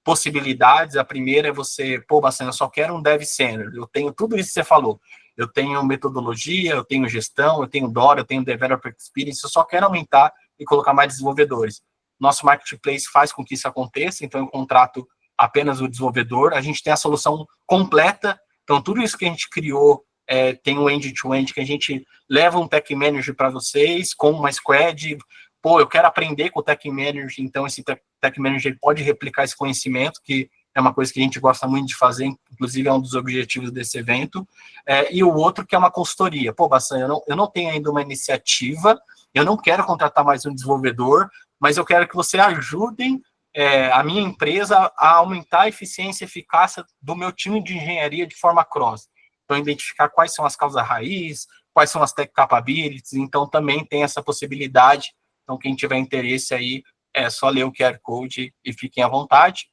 possibilidades. A primeira é você, Bacana, eu só quero um Dev Senior, eu tenho tudo isso que você falou, eu tenho metodologia, eu tenho gestão, eu tenho DORA, eu tenho Developer Experience, eu só quero aumentar e colocar mais desenvolvedores. Nosso Marketplace faz com que isso aconteça, então eu contrato apenas o desenvolvedor, a gente tem a solução completa, então tudo isso que a gente criou, tem um end-to-end, que a gente leva um Tech Manager para vocês, com uma squad, eu quero aprender com o Tech Manager, então esse Tech Manager pode replicar esse conhecimento, que é uma coisa que a gente gosta muito de fazer, inclusive é um dos objetivos desse evento, e o outro que é uma consultoria. Bacana, eu não tenho ainda uma iniciativa, eu não quero contratar mais um desenvolvedor, mas eu quero que você ajudem a minha empresa a aumentar a eficiência e eficácia do meu time de engenharia de forma cross. Então, identificar quais são as causas raiz, quais são as tech capabilities, então também tem essa possibilidade. Então, quem tiver interesse aí, é só ler o QR Code e fiquem à vontade.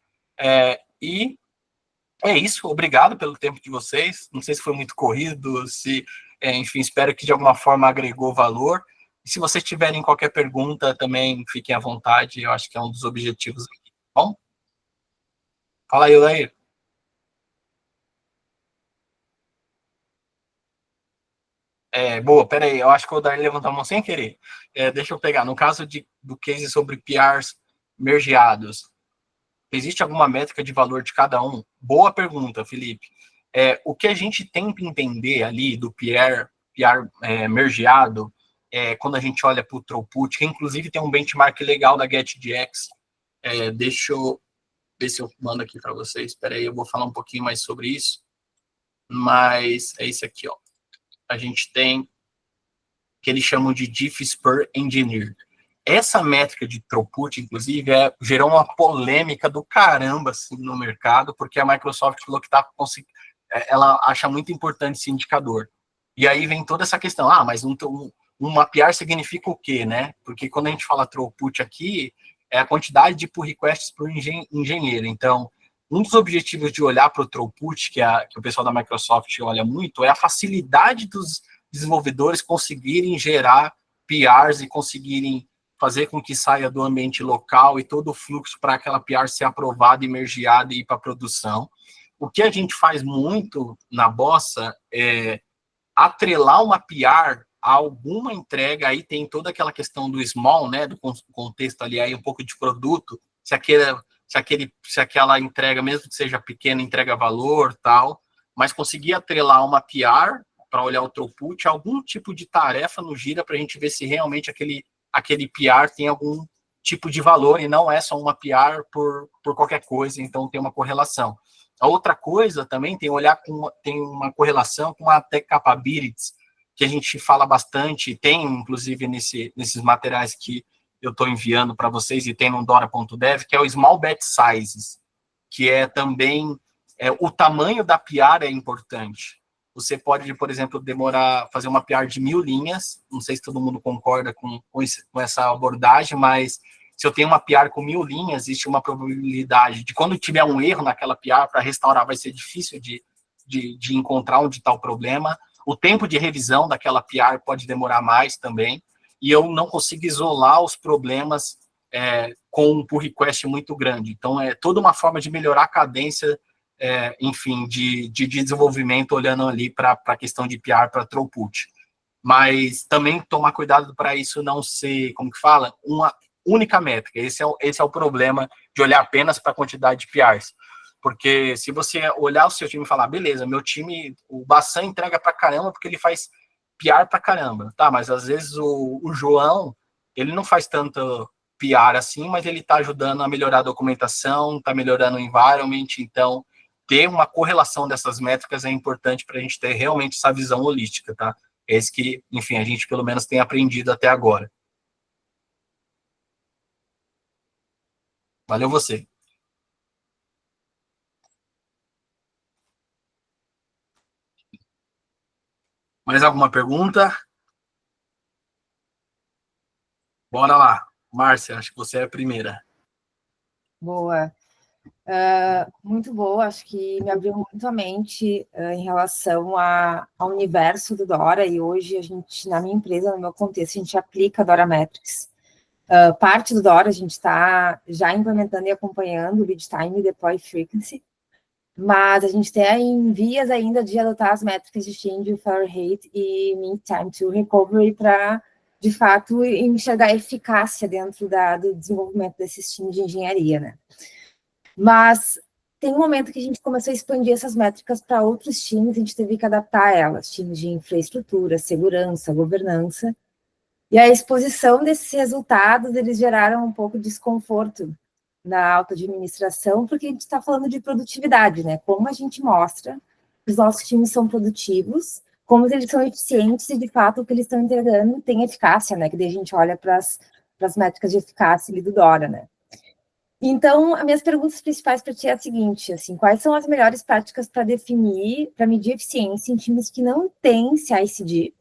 E é isso, obrigado pelo tempo de vocês, não sei se foi muito corrido, enfim, espero que de alguma forma agregou valor. E se vocês tiverem qualquer pergunta, também fiquem à vontade, eu acho que é um dos objetivos aqui, tá bom? Fala aí, Lair. Boa, peraí, eu acho que o Dair levantou a mão sem querer. Deixa eu pegar, no caso do case sobre PRs mergeados, existe alguma métrica de valor de cada um? Boa pergunta, Felipe. O que a gente tenta entender ali do PR mergeado, quando a gente olha para o throughput, que inclusive tem um benchmark legal da GetDX, deixa eu ver se eu mando aqui para vocês. Espera aí, eu vou falar um pouquinho mais sobre isso. Mas é isso aqui, ó. A gente tem que eles chamam de diffs per engineer. Essa métrica de throughput, inclusive, gerou uma polêmica do caramba assim, no mercado, porque a Microsoft falou que ela acha muito importante esse indicador. E aí vem toda essa questão, mas um mapear significa o quê, né? Porque quando a gente fala throughput aqui, é a quantidade de pull requests por engenheiro. Então, um dos objetivos de olhar para o throughput, que o pessoal da Microsoft olha muito, é a facilidade dos desenvolvedores conseguirem gerar PRs e conseguirem fazer com que saia do ambiente local e todo o fluxo para aquela PR ser aprovada e mergeada e ir para a produção. O que a gente faz muito na Bossa é atrelar uma PR a alguma entrega, aí tem toda aquela questão do small, né, do contexto ali, aí um pouco de produto, se aquela entrega, mesmo que seja pequena, entrega valor, tal, mas conseguir atrelar uma PR para olhar o throughput, algum tipo de tarefa no Gira para a gente ver se realmente aquele PR tem algum tipo de valor e não é só uma PR por qualquer coisa, então tem uma correlação. A outra coisa também tem uma correlação com a Tech Capabilities, que a gente fala bastante, tem inclusive nesses materiais que eu estou enviando para vocês e tem no Dora.dev, que é o Small Batch Sizes, que é também o tamanho da PR é importante. Você pode, por exemplo, fazer uma PR de 1000 linhas, não sei se todo mundo concorda com essa abordagem, mas se eu tenho uma PR com 1000 linhas, existe uma probabilidade de quando tiver um erro naquela PR, para restaurar vai ser difícil de encontrar onde está o problema. O tempo de revisão daquela PR pode demorar mais também, e eu não consigo isolar os problemas com um pull request muito grande. Então, é toda uma forma de melhorar a cadência, enfim, de desenvolvimento, olhando ali para a questão de PR, para throughput. Mas também tomar cuidado para isso não ser, como que fala, uma única métrica. Esse é o problema de olhar apenas para a quantidade de PRs. Porque se você olhar o seu time e falar, beleza, meu time, o Bassan entrega para caramba porque ele faz PR para caramba, tá? Mas às vezes o João, ele não faz tanto PR assim, mas ele está ajudando a melhorar a documentação, está melhorando o environment, então ter uma correlação dessas métricas é importante para a gente ter realmente essa visão holística, tá? É isso que, enfim, a gente pelo menos tem aprendido até agora. Valeu você. Mais alguma pergunta? Bora lá. Márcia, acho que você é a primeira. Boa. Muito boa, acho que me abriu muito a mente em relação ao universo do Dora, e hoje a gente, na minha empresa, no meu contexto, a gente aplica Dora Metrics. Parte do Dora a gente está já implementando e acompanhando o Lead Time e Deploy Frequency, mas a gente tem vias ainda de adotar as métricas de change, failure rate e mean time to recovery para, de fato, enxergar a eficácia dentro do desenvolvimento desses times de engenharia, né? Mas tem um momento que a gente começou a expandir essas métricas para outros times, a gente teve que adaptar elas, times de infraestrutura, segurança, governança, e a exposição desses resultados, eles geraram um pouco de desconforto na alta administração, porque a gente está falando de produtividade, né? Como a gente mostra que os nossos times são produtivos, como eles são eficientes e, de fato, o que eles estão entregando tem eficácia, né? Que daí a gente olha para as métricas de eficácia ali do Dora, né? Então, as minhas perguntas principais para ti é a seguinte, assim, quais são as melhores práticas para definir, para medir eficiência em times que não têm CI/CD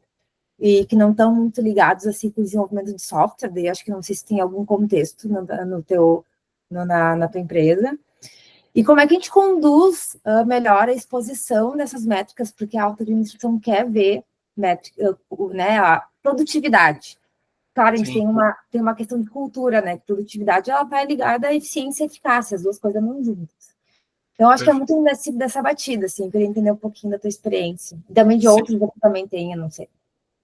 e que não estão muito ligados assim, com o desenvolvimento de software, daí acho que não sei se tem algum contexto na tua empresa. E como é que a gente conduz melhor a exposição dessas métricas, porque a alta administração quer ver métrica, né, a produtividade. Claro, a gente tem uma questão de cultura, né? Produtividade, ela vai ligada à eficiência e eficácia, as duas coisas não juntas. Então, acho que é muito dessa batida, assim, eu queria entender um pouquinho da tua experiência. E também de outros que eu também tenho, não sei.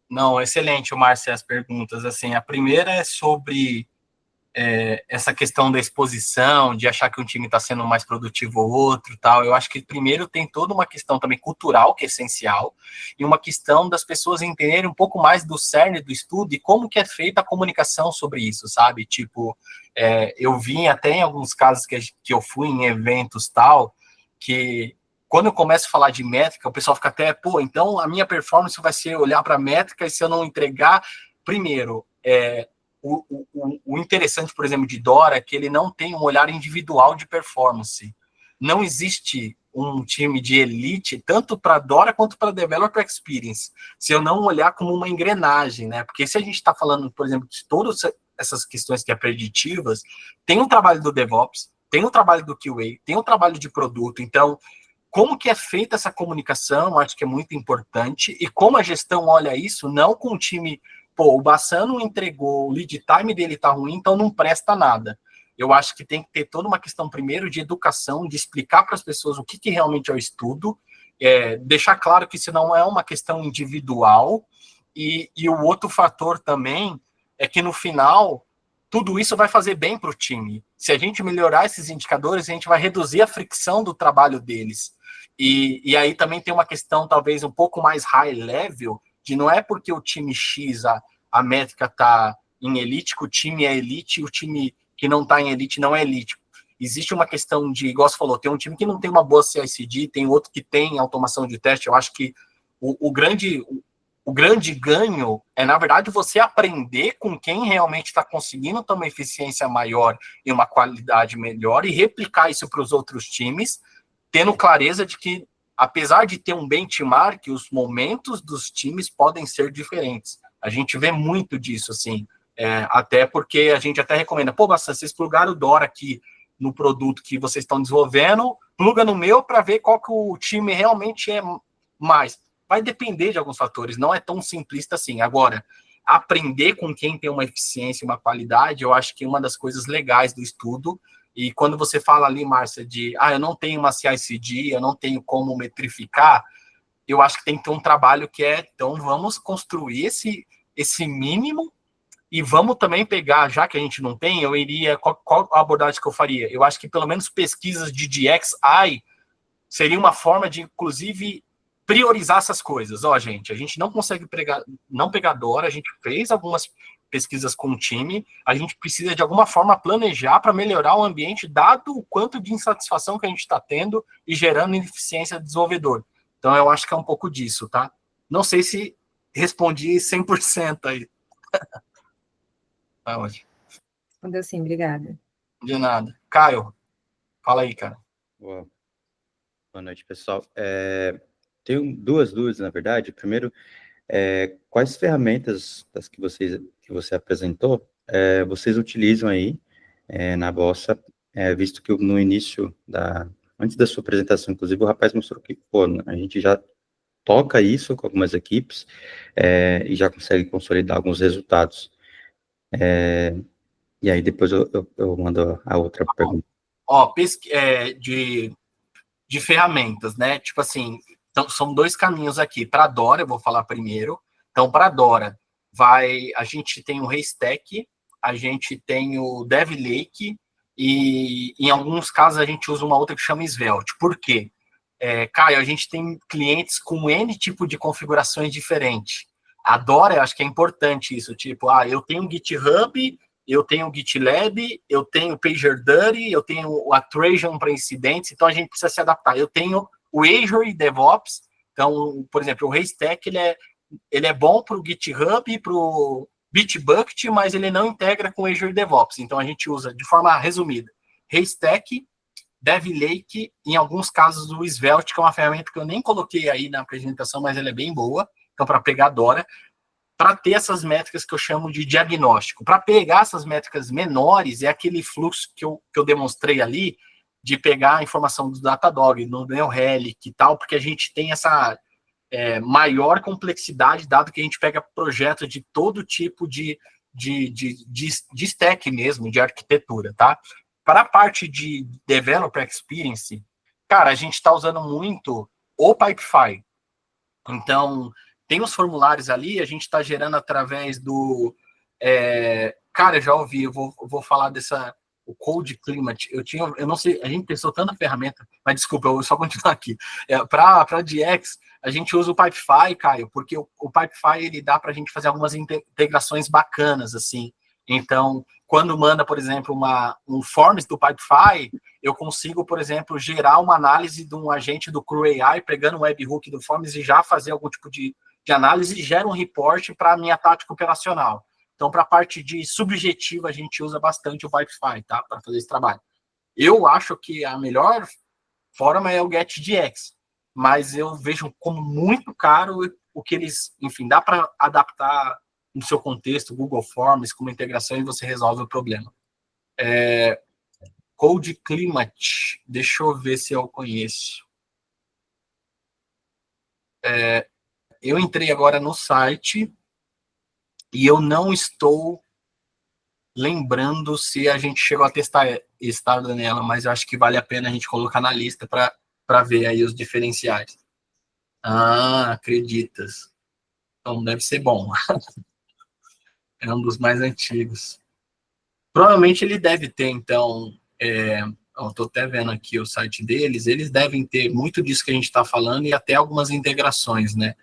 Não, excelente, Márcia, as perguntas. Assim, a primeira é sobre essa questão da exposição, de achar que um time está sendo mais produtivo ou outro, tal. Eu acho que primeiro tem toda uma questão também cultural, que é essencial, e uma questão das pessoas entenderem um pouco mais do cerne do estudo e como que é feita a comunicação sobre isso, sabe? Tipo, eu vi até em alguns casos que eu fui em eventos tal, que quando eu começo a falar de métrica, o pessoal fica até, pô, então a minha performance vai ser olhar para a métrica e se eu não entregar, primeiro, o interessante, por exemplo, de Dora é que ele não tem um olhar individual de performance. Não existe um time de elite, tanto para Dora quanto para Developer Experience, se eu não olhar como uma engrenagem, né? Porque se a gente está falando, por exemplo, de todas essas questões que é preditivas, tem um trabalho do DevOps, tem um trabalho do QA, tem um trabalho de produto. Então, como que é feita essa comunicação, acho que é muito importante, e como a gestão olha isso, não com o time, pô, o Bassano entregou, o lead time dele tá ruim, então não presta nada. Eu acho que tem que ter toda uma questão, primeiro, de educação, de explicar para as pessoas o que realmente é o estudo, deixar claro que isso não é uma questão individual, e o outro fator também é que, no final, tudo isso vai fazer bem para o time. Se a gente melhorar esses indicadores, a gente vai reduzir a fricção do trabalho deles. E aí também tem uma questão, talvez, um pouco mais high level, de não é porque o time X, a métrica está em elite, que o time é elite, e o time que não está em elite não é elite. Existe uma questão de, igual você falou, tem um time que não tem uma boa CI/CD, tem outro que tem automação de teste. Eu acho que o grande ganho é, na verdade, você aprender com quem realmente está conseguindo ter uma eficiência maior e uma qualidade melhor e replicar isso para os outros times, tendo clareza de que, apesar de ter um benchmark, os momentos dos times podem ser diferentes. A gente vê muito disso, assim, até porque a gente até recomenda, pô, bastante, vocês plugaram o Dora aqui no produto que vocês estão desenvolvendo, pluga no meu para ver qual que o time realmente é mais. Vai depender de alguns fatores, não é tão simplista assim. Agora, aprender com quem tem uma eficiência e uma qualidade, eu acho que é uma das coisas legais do estudo. E quando você fala ali, Márcia, de eu não tenho uma CI/CD, eu não tenho como metrificar, eu acho que tem que ter um trabalho que então vamos construir esse mínimo e vamos também pegar, já que a gente não tem, qual a abordagem que eu faria? Eu acho que pelo menos pesquisas de DXI seria uma forma de, inclusive, priorizar essas coisas. Gente, a gente não consegue não pegar Dora, a gente fez algumas pesquisas com o time, a gente precisa de alguma forma planejar para melhorar o ambiente, dado o quanto de insatisfação que a gente está tendo e gerando ineficiência do desenvolvedor. Então, eu acho que é um pouco disso, tá? Não sei se respondi 100% aí. Tá ótimo. Respondeu sim, obrigada. De nada. Caio, fala aí, cara. Boa noite, pessoal. Tenho duas dúvidas, na verdade. Primeiro, Quais ferramentas das que você apresentou, vocês utilizam aí na Bossa, visto que no início, antes da sua apresentação, inclusive, o rapaz mostrou que, pô, a gente já toca isso com algumas equipes e já consegue consolidar alguns resultados. E aí depois eu mando a outra pergunta. Ó, de ferramentas, né? Tipo assim, então, são dois caminhos aqui. Para a Dora, eu vou falar primeiro. Então, para a Dora, a gente tem o Haystack, a gente tem o DevLake, e em alguns casos a gente usa uma outra que chama Svelte. Por quê? Caio, a gente tem clientes com N tipo de configurações diferentes. A Dora, eu acho que é importante isso, tipo, eu tenho GitHub, eu tenho GitLab, eu tenho PagerDuty, eu tenho a Trajan para incidentes, então a gente precisa se adaptar. Eu tenho o Azure e DevOps, então, por exemplo, o Haystack, ele é bom para o GitHub e para o Bitbucket, mas ele não integra com o Azure DevOps, então a gente usa, de forma resumida, Haystack, DevLake, em alguns casos o Svelte, que é uma ferramenta que eu nem coloquei aí na apresentação, mas ela é bem boa, então para pegar a Dora, para ter essas métricas que eu chamo de diagnóstico. Para pegar essas métricas menores, é aquele fluxo que eu demonstrei ali, de pegar a informação do Datadog, no New Relic e tal, porque a gente tem essa maior complexidade, dado que a gente pega projetos de todo tipo de stack mesmo, de arquitetura, tá? Para a parte de Developer Experience, cara, a gente está usando muito o Pipefy. Então, tem os formulários ali, a gente está gerando através do... cara, eu já ouvi, eu vou falar o Code Climate. Eu não sei, a gente testou tanta ferramenta, mas desculpa, eu vou só continuar aqui. Para DX, a gente usa o Pipefy, Caio, porque o Pipefy, ele dá para a gente fazer algumas integrações bacanas, assim. Então, quando manda, por exemplo, um forms do Pipefy, eu consigo, por exemplo, gerar uma análise de um agente do Crew AI, pegando o webhook do forms e já fazer algum tipo de análise, e gera um report para a minha tática operacional. Então, para a parte de subjetiva, a gente usa bastante o Pipefy, tá? Para fazer esse trabalho. Eu acho que a melhor forma é o GetDX, mas eu vejo como muito caro o que eles... Enfim, dá para adaptar no seu contexto, Google Forms, com uma integração, e você resolve o problema. Code Climate, deixa eu ver se eu conheço. Eu entrei agora no site e eu não estou lembrando se a gente chegou a testar nela, mas eu acho que vale a pena a gente colocar na lista para ver aí os diferenciais. Acreditas. Então deve ser bom. É um dos mais antigos. Provavelmente ele deve ter, então... estou até vendo aqui o site deles, eles devem ter muito disso que a gente está falando e até algumas integrações, né?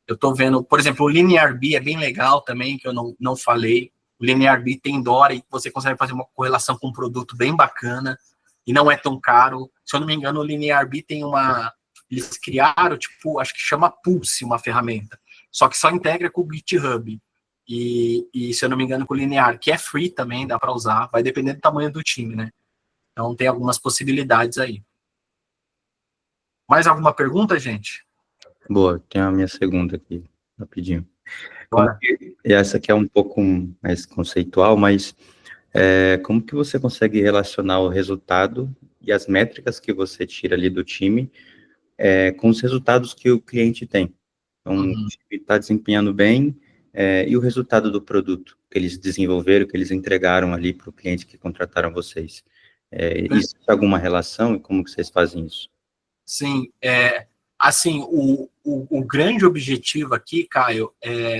Eu estou vendo, por exemplo, o LinearB é bem legal também, que eu não falei. O LinearB tem Dora e você consegue fazer uma correlação com um produto bem bacana e não é tão caro. Se eu não me engano, o LinearB tem eles criaram, tipo, acho que chama Pulse, uma ferramenta, só que só integra com o GitHub. E se eu não me engano, com o Linear, que é free também, dá para usar, vai depender do tamanho do time, né? Então, tem algumas possibilidades aí. Mais alguma pergunta, gente? Boa, tem a minha segunda aqui, rapidinho. Essa aqui é um pouco mais conceitual, mas como que você consegue relacionar o resultado e as métricas que você tira ali do time com os resultados que o cliente tem? Então, o time está desempenhando bem, e o resultado do produto que eles desenvolveram, que eles entregaram ali para o cliente que contrataram vocês? Existe alguma relação e como que vocês fazem isso? Sim, assim, o grande objetivo aqui, Caio,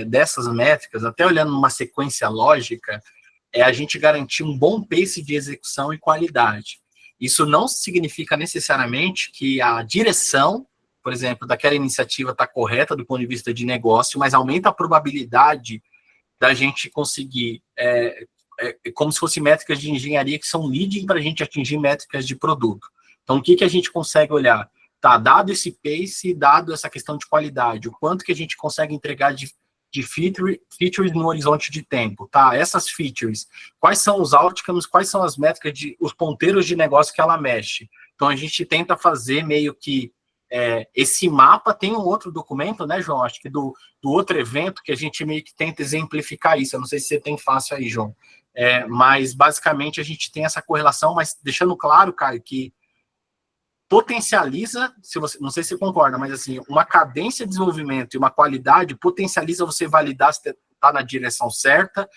dessas métricas, até olhando numa sequência lógica, é a gente garantir um bom pace de execução e qualidade. Isso não significa necessariamente que a direção, por exemplo, daquela iniciativa está correta do ponto de vista de negócio, mas aumenta a probabilidade da gente conseguir, como se fossem métricas de engenharia que são leading para a gente atingir métricas de produto. Então, o que a gente consegue olhar? Tá, dado esse pace, dado essa questão de qualidade, o quanto que a gente consegue entregar de features no horizonte de tempo, tá? Essas features, quais são os outcomes, quais são as métricas, os ponteiros de negócio que ela mexe. Então, a gente tenta fazer meio que esse mapa tem um outro documento, né, João? Acho que do outro evento que a gente meio que tenta exemplificar isso. Eu não sei se você tem fácil aí, João. Mas, basicamente, a gente tem essa correlação, mas deixando claro, Caio, que potencializa, se você, não sei se você concorda, mas assim, uma cadência de desenvolvimento e uma qualidade potencializa você validar se está na direção certa,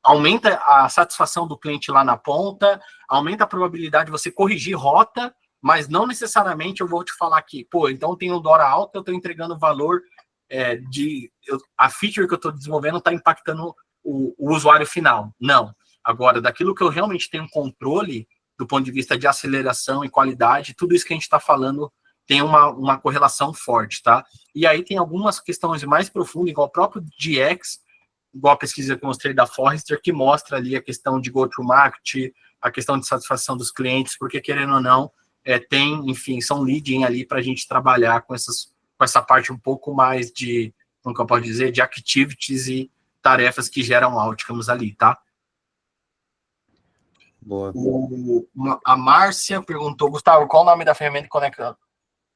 aumenta a satisfação do cliente lá na ponta, aumenta a probabilidade de você corrigir rota, mas não necessariamente eu vou te falar que, pô, então tem um DORA alto, eu estou entregando valor a feature que eu estou desenvolvendo está impactando o usuário final. Não. Agora, daquilo que eu realmente tenho controle, do ponto de vista de aceleração e qualidade, tudo isso que a gente está falando tem uma correlação forte, tá? E aí tem algumas questões mais profundas, igual o próprio GX, igual a pesquisa que eu mostrei da Forrester, que mostra ali a questão de go-to-market, a questão de satisfação dos clientes, porque, querendo ou não, enfim, são leading ali para a gente trabalhar com essa parte um pouco mais de, como que eu posso dizer, de activities e tarefas que geram outcomes ali, tá? Boa. A Márcia perguntou, Gustavo, qual o nome da ferramenta que conecta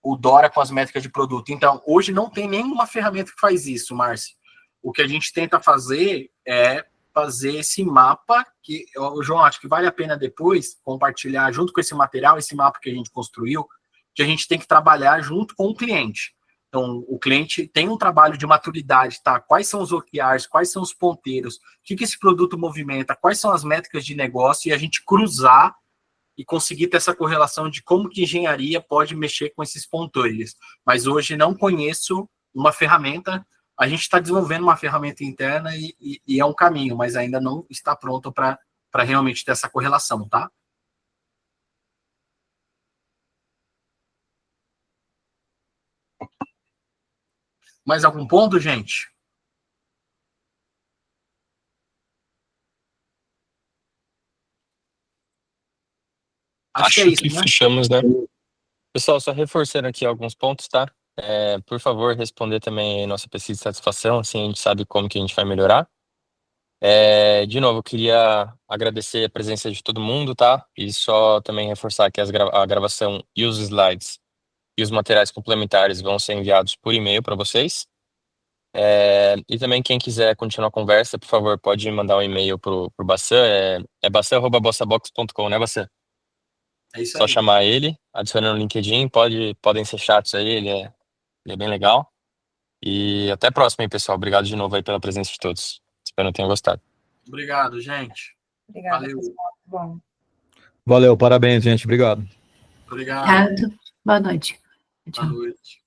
o DORA com as métricas de produto? Então, hoje não tem nenhuma ferramenta que faz isso, Márcia. O que a gente tenta fazer é fazer esse mapa, que, João, acho que vale a pena depois compartilhar junto com esse material, esse mapa que a gente construiu, que a gente tem que trabalhar junto com o cliente. Então, o cliente tem um trabalho de maturidade, tá? Quais são os OKRs, quais são os ponteiros, o que esse produto movimenta, quais são as métricas de negócio, e a gente cruzar e conseguir ter essa correlação de como que engenharia pode mexer com esses ponteiros. Mas hoje não conheço uma ferramenta, a gente está desenvolvendo uma ferramenta interna e é um caminho, mas ainda não está pronto para realmente ter essa correlação, tá? Mais algum ponto, gente? Acho que é isso, que né? fechamos, né? Pessoal, só reforçando aqui alguns pontos, tá? Por favor, responder também a nossa pesquisa de satisfação, assim a gente sabe como que a gente vai melhorar. De novo, eu queria agradecer a presença de todo mundo, tá? E só também reforçar que a gravação e os slides e os materiais complementares vão ser enviados por e-mail para vocês. E também quem quiser continuar a conversa, por favor, pode mandar um e-mail pro Bassan, bassan@bossabox.com, né, Bassan? É isso Só aí. chamar ele, adicionar no LinkedIn, podem ser chats aí, ele é bem legal. E até a próxima aí, pessoal. Obrigado de novo aí pela presença de todos. Espero que tenham gostado. Obrigado, gente. Obrigada, Valeu. pessoal. Bom. Valeu, parabéns, gente. Obrigado. Obrigado. Boa noite. Boa noite.